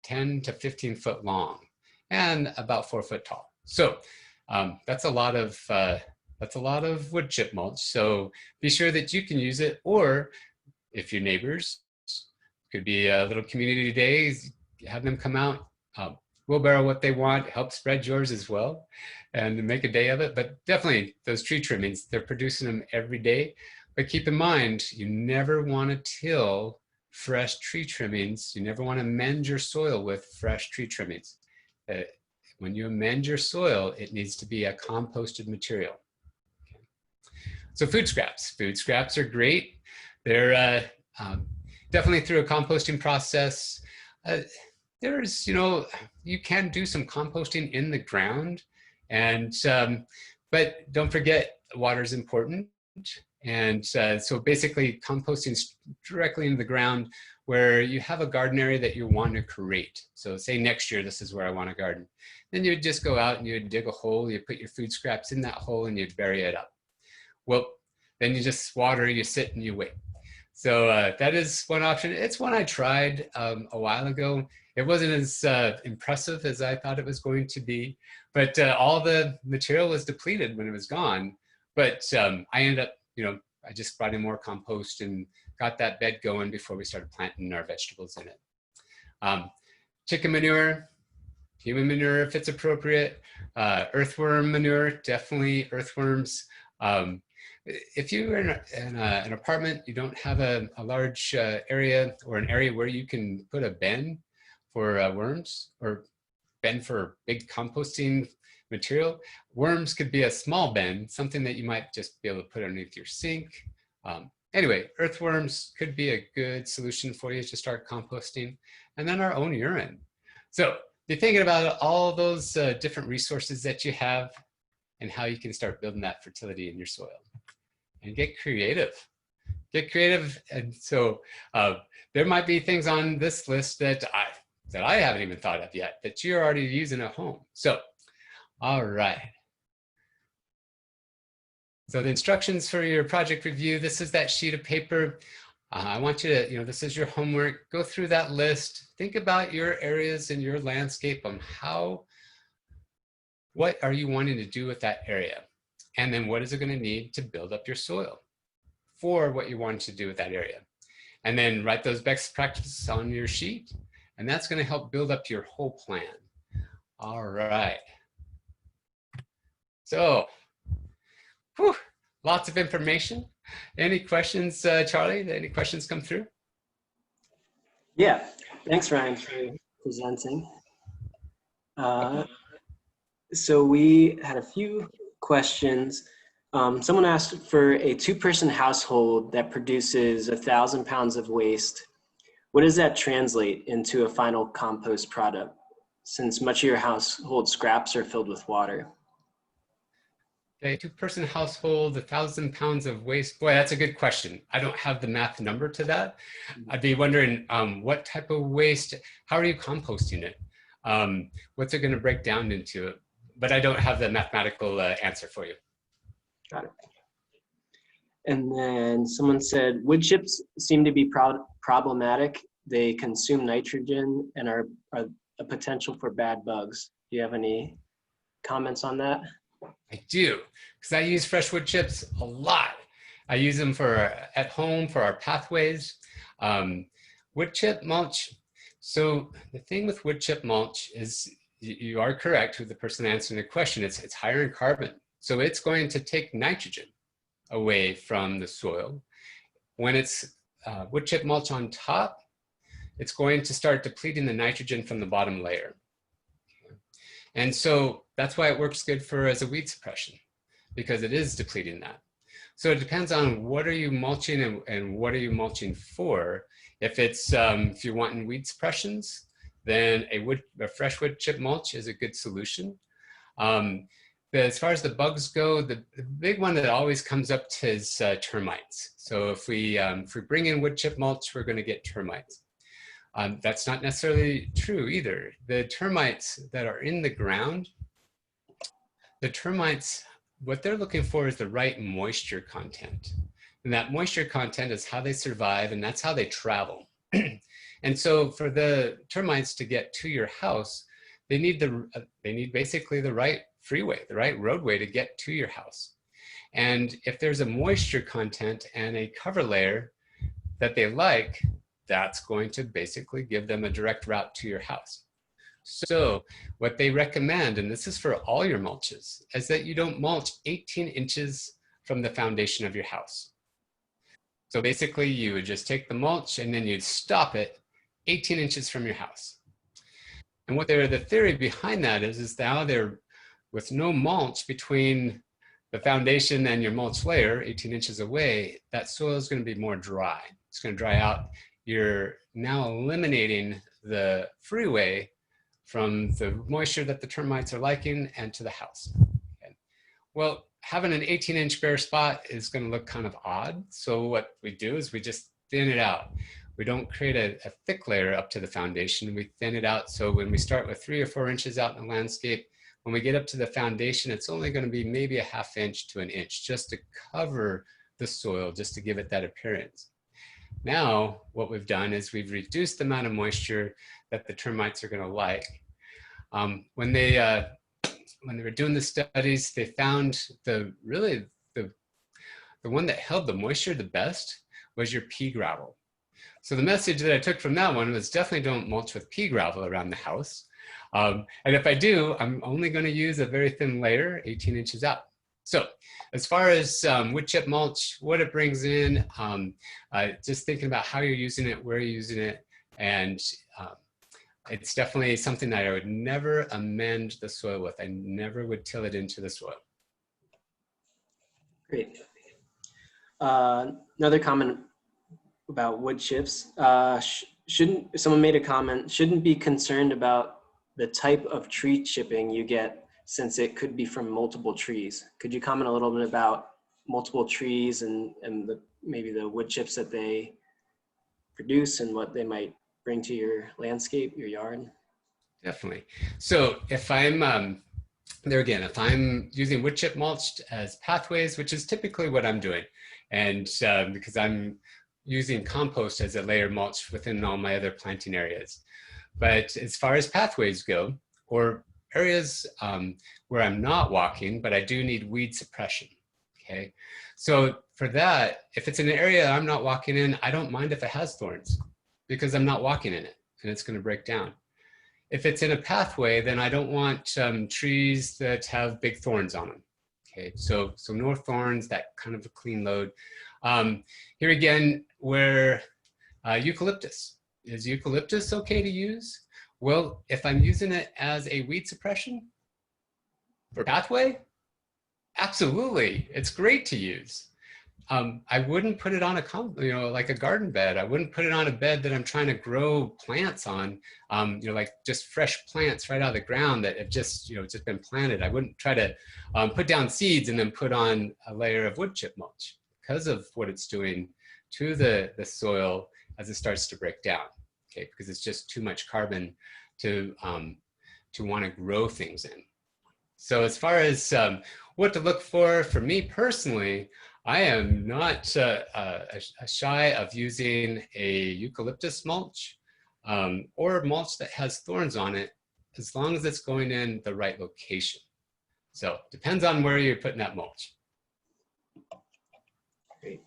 10 to 15 foot long and about 4 foot tall. So that's a lot of wood chip mulch. So be sure that you can use it, or if your neighbors, could be a little community days, have them come out, wheelbarrow what they want, help spread yours as well, and make a day of it. But definitely those tree trimmings, they're producing them every day. But keep in mind, you never want to till fresh tree trimmings. You never want to amend your soil with fresh tree trimmings. When you amend your soil, it needs to be a composted material. Okay. So food scraps. Food scraps are great. They're definitely through a composting process. There's, you can do some composting in the ground, and but don't forget, water is important. And so basically composting directly into the ground where you have a garden area that you want to create. So say next year, this is where I want to garden. Then you'd just go out and you'd dig a hole, you put your food scraps in that hole and you'd bury it up. Well, then you just water, you sit and you wait. So that is one option. It's one I tried a while ago. It wasn't as impressive as I thought it was going to be, but all the material was depleted when it was gone. But I ended up, I just brought in more compost and got that bed going before we started planting our vegetables in it. Chicken manure, human manure if it's appropriate, earthworm manure, definitely earthworms. If you're in an apartment, you don't have a large area or an area where you can put a bin for worms or bin for big composting material. Worms could be a small bin, something that you might just be able to put underneath your sink. Anyway, earthworms could be a good solution for you to start composting. And then our own urine. So be thinking about all those different resources that you have and how you can start building that fertility in your soil. And get creative. Get creative. And so there might be things on this list that I haven't even thought of yet that you're already using at home. So, all right. So the instructions for your project review, this is that sheet of paper. I want you to, this is your homework. Go through that list. Think about your areas in your landscape on what are you wanting to do with that area? And then what is it going to need to build up your soil for what you want to do with that area? And then write those best practices on your sheet. And that's going to help build up your whole plan. All right. So, whew, lots of information. Any questions, Charlie? Did any questions come through? Yeah, thanks Ryan for presenting. So we had a few questions. Someone asked for a two-person household that produces 1,000 pounds of waste. What does that translate into a final compost product, since much of your household scraps are filled with water? A two-person household, 1,000 pounds of waste. Boy, that's a good question. I don't have the math number to that. I'd be wondering what type of waste, how are you composting it? What's it going to break down into? But I don't have the mathematical answer for you. Got it. And then someone said, wood chips seem to be problematic. They consume nitrogen and are a potential for bad bugs. Do you have any comments on that? I do, because I use fresh wood chips a lot. I use them for at home for our pathways. Wood chip mulch. So the thing with wood chip mulch is you are correct with the person answering the question. It's higher in carbon. So it's going to take nitrogen away from the soil. When it's wood chip mulch on top, it's going to start depleting the nitrogen from the bottom layer. And so that's why it works good for as a weed suppression, because it is depleting that. So it depends on what are you mulching and what are you mulching for. If it's if you're wanting weed suppressions, then a fresh wood chip mulch is a good solution. As far as the bugs go, the big one that always comes up is termites. So if we bring in wood chip mulch, we're going to get termites. That's not necessarily true either. The termites that are in the ground, the termites, what they're looking for is the right moisture content. And that moisture content is how they survive, and that's how they travel. And so for the termites to get to your house, they need basically the right freeway, the right roadway to get to your house. And if there's a moisture content and a cover layer that they like, that's going to basically give them a direct route to your house. So what they recommend, and this is for all your mulches, is that you don't mulch 18 inches from the foundation of your house. So basically you would just take the mulch and then you'd stop it 18 inches from your house. And what the theory behind that is now there, with no mulch between the foundation and your mulch layer, 18 inches away, that soil is going to be more dry. It's going to dry out. You're now eliminating the freeway from the moisture that the termites are liking and to the house. Okay. Well, having an 18-inch bare spot is going to look kind of odd. So what we do is we just thin it out. We don't create a thick layer up to the foundation. We thin it out. So when we start with 3 or 4 inches out in the landscape, when we get up to the foundation, it's only going to be maybe a ½ inch to an inch just to cover the soil, just to give it that appearance. Now, what we've done is we've reduced the amount of moisture that the termites are going to like. When they were doing the studies, they found the one that held the moisture the best was your pea gravel. So the message that I took from that one was definitely don't mulch with pea gravel around the house. And if I do, I'm only going to use a very thin layer, 18 inches out. So as far as wood chip mulch, what it brings in, just thinking about how you're using it, where you're using it, and it's definitely something that I would never amend the soil with. I never would till it into the soil. Great. Another comment about wood chips. Someone made a comment, shouldn't be concerned about the type of tree chipping you get since it could be from multiple trees. Could you comment a little bit about multiple trees and maybe the wood chips that they produce and what they might bring to your landscape, your yard? Definitely. So if I'm there again, if I'm using wood chip mulch as pathways, which is typically what I'm doing, and because I'm using compost as a layer mulch within all my other planting areas. But as far as pathways go, or areas where I'm not walking, but I do need weed suppression, okay? So for that, if it's an area I'm not walking in, I don't mind if it has thorns because I'm not walking in it and it's gonna break down. If it's in a pathway, then I don't want trees that have big thorns on them. Okay, so no thorns, that kind of a clean load. Here again, where eucalyptus. is eucalyptus okay to use? Well, if I'm using it as a weed suppression for pathway, absolutely, it's great to use. I wouldn't put it on like a garden bed. I wouldn't put it on a bed that I'm trying to grow plants on, like just fresh plants right out of the ground that have just been planted. I wouldn't try to put down seeds and then put on a layer of wood chip mulch because of what it's doing to the soil as it starts to break down. Okay, because it's just too much carbon to want to grow things in. So as far as what to look for me personally, I am not shy of using a eucalyptus mulch or mulch that has thorns on it, as long as it's going in the right location. So depends on where you're putting that mulch. Great.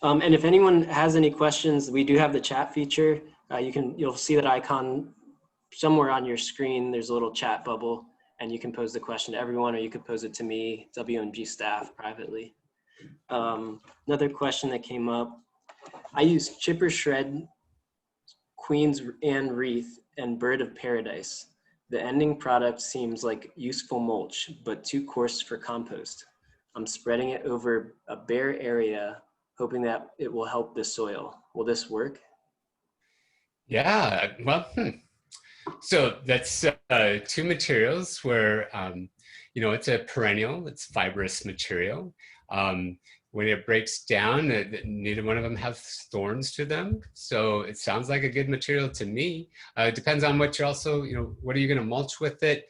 And if anyone has any questions, we do have the chat feature. You'll see that icon somewhere on your screen. There's a little chat bubble, and you can pose the question to everyone, or you could pose it to me, WMG staff, privately. Another question that came up: I use Chipper Shred, Queen's Anne Wreath, and Bird of Paradise. The ending product seems like useful mulch, but too coarse for compost. I'm spreading it over a bare area, hoping that it will help the soil. Will this work? Yeah, well, so that's two materials where, it's a perennial, it's fibrous material. When it breaks down, neither one of them have thorns to them. So it sounds like a good material to me. It depends on what you're also, what are you going to mulch with it?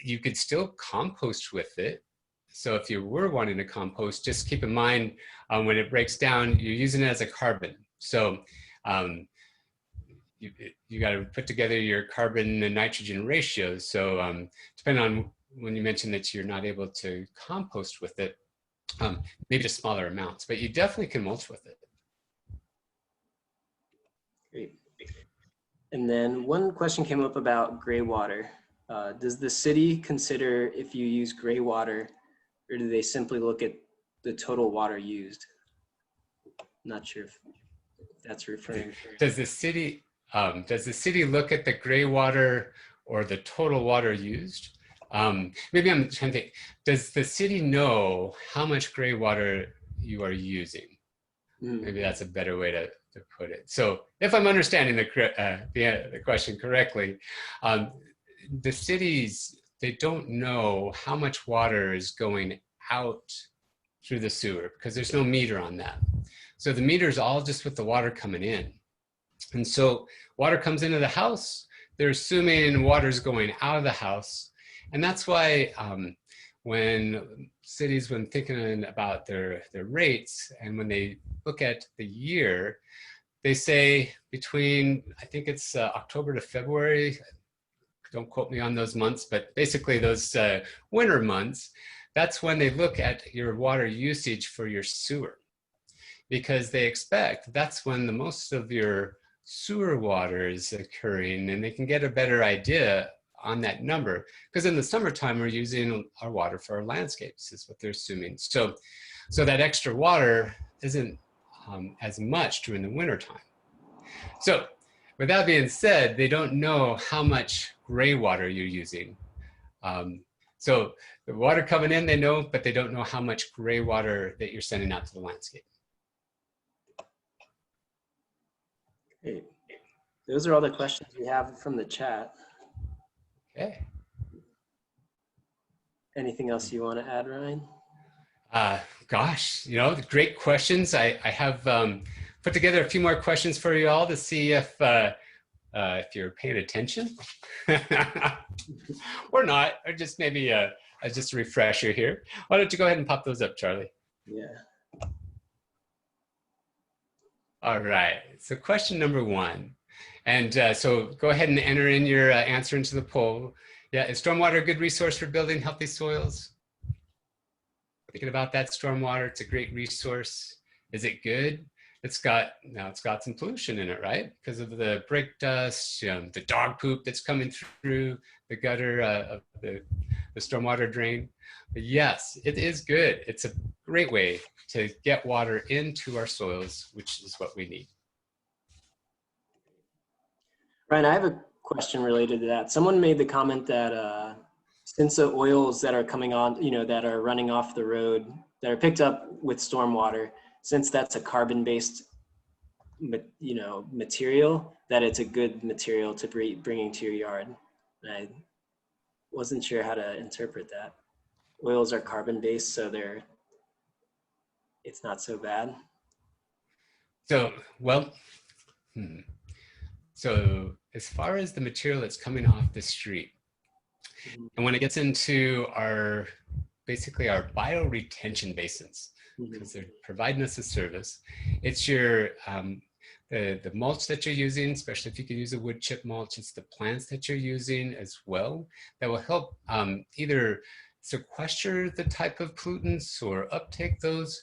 You could still compost with it. So if you were wanting to compost, just keep in mind when it breaks down, you're using it as a carbon. So you got to put together your carbon and nitrogen ratios. So depending on when you mentioned that you're not able to compost with it, maybe just smaller amounts, but you definitely can mulch with it. Great. And then one question came up about gray water. Does the city consider if you use gray water, or do they simply look at the total water used? Not sure if that's referring to. Does the city look at the gray water or the total water used? Maybe I'm trying to think, does the city know how much gray water you are using? Maybe that's a better way to put it. So if I'm understanding the question correctly, the cities, they don't know how much water is going out through the sewer because there's no meter on that. So the meter is all just with the water coming in. And so water comes into the house, they're assuming water is going out of the house. And that's why when cities, when thinking about their rates, and when they look at the year, they say between, I think it's October to February, don't quote me on those months, but basically those winter months, that's when they look at your water usage for your sewer. Because they expect that's when the most of your sewer water is occurring, and they can get a better idea on that number, because in the summertime we're using our water for our landscapes is what they're assuming. So that extra water isn't as much during the winter time. So with that being said, they don't know how much gray water you're using. So the water coming in, they know, but they don't know how much gray water that you're sending out to the landscape. Great. Those are all the questions we have from the chat. Okay. Anything else you want to add, Ryan? Gosh, great questions. I have put together a few more questions for you all to see if you're paying attention or not, or just maybe just a refresher here. Why don't you go ahead and pop those up, Charlie? Yeah. All right, so question number 1. And so go ahead and enter in your answer into the poll. Yeah, is stormwater a good resource for building healthy soils? Thinking about that stormwater, it's a great resource. Is it good? It's got some pollution in it, right? Because of the brake dust, the dog poop that's coming through the gutter of the stormwater drain. But yes, it is good. It's a great way to get water into our soils, which is what we need. Ryan, I have a question related to that. Someone made the comment that since the oils that are coming on, that are running off the road, that are picked up with stormwater, since that's a carbon-based, material, that it's a good material to bring into your yard. And I wasn't sure how to interpret that. Oils are carbon-based, so it's not so bad. So, well, so as far as the material that's coming off the street, and when it gets into basically our bioretention basins, because they're providing us a service, it's your the mulch that you're using, especially if you can use a wood chip mulch, it's the plants that you're using as well that will help either sequester the type of pollutants or uptake those.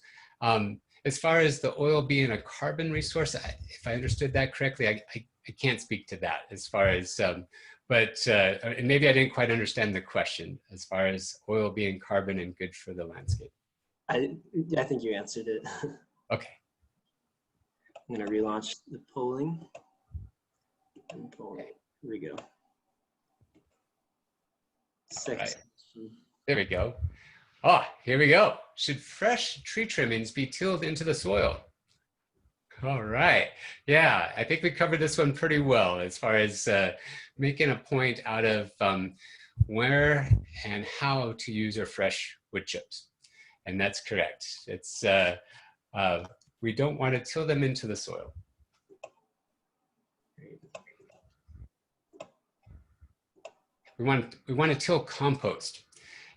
As far as the oil being a carbon resource, if I understood that correctly, I can't speak to that as far as, but and maybe I didn't quite understand the question as far as oil being carbon and good for the landscape. I think you answered it. Okay. I'm going to relaunch the polling. Here we go. Right. There we go. Ah, here we go. Should fresh tree trimmings be tilled into the soil? All right. Yeah, I think we covered this one pretty well as far as making a point out of where and how to use our fresh wood chips. And that's correct. It's we don't want to till them into the soil. We want to till compost.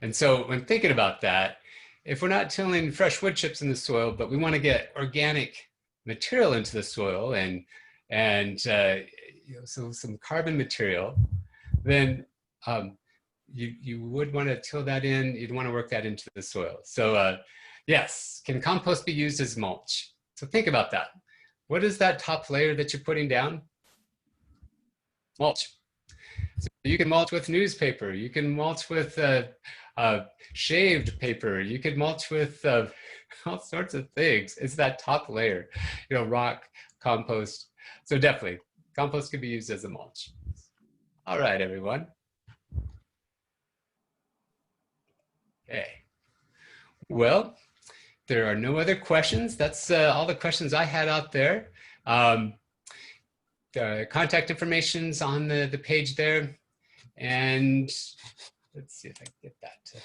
And so when thinking about that, if we're not tilling fresh wood chips in the soil, but we want to get organic material into the soil and so some carbon material, then you would want to till that in. You'd want to work that into the soil. So yes, can compost be used as mulch? So think about that. What is that top layer that you're putting down? Mulch. So you can mulch with newspaper. You can mulch with shaved paper. You could mulch with all sorts of things. It's that top layer, rock, compost. So definitely, compost can be used as a mulch. All right, everyone. Okay. Well, there are no other questions. That's all the questions I had out there. The contact information's on the page there. And let's see if I can get that. Okay.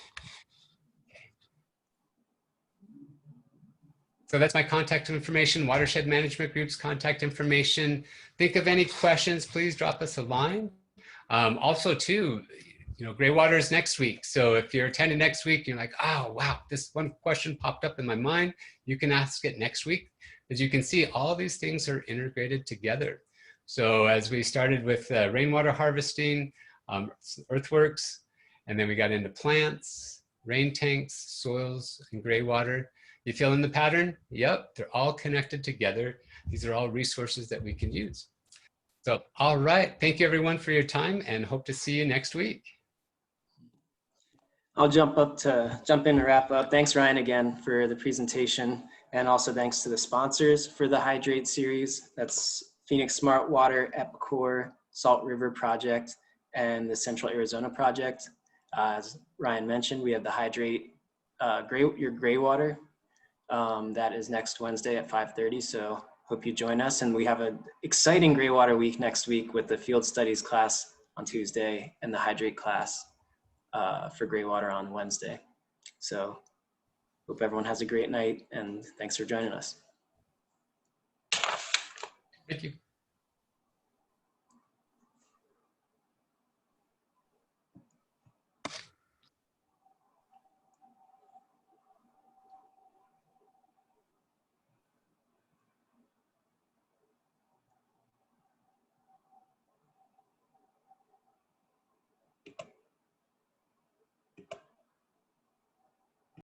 So that's my contact information, Watershed Management Group's contact information. Think of any questions, please drop us a line. Also too, Greywater is next week. So if you're attending next week, you're like, oh, wow, this one question popped up in my mind. You can ask it next week. As you can see, all these things are integrated together. So as we started with rainwater harvesting, earthworks, and then we got into plants, rain tanks, soils, and gray water. You feel in the pattern? Yep, they're all connected together. These are all resources that we can use. So, all right, thank you everyone for your time and hope to see you next week. I'll jump in and wrap up. Thanks, Ryan, again for the presentation. And also thanks to the sponsors for the Hydrate series. That's Phoenix Smart Water, Epicor, Salt River Project, and the Central Arizona Project. As Ryan mentioned, we have the Hydrate your gray water. That is next Wednesday at 5:30. So hope you join us. And we have an exciting gray water week next week with the field studies class on Tuesday and the Hydrate class for gray water on Wednesday. So hope everyone has a great night and thanks for joining us. Thank you.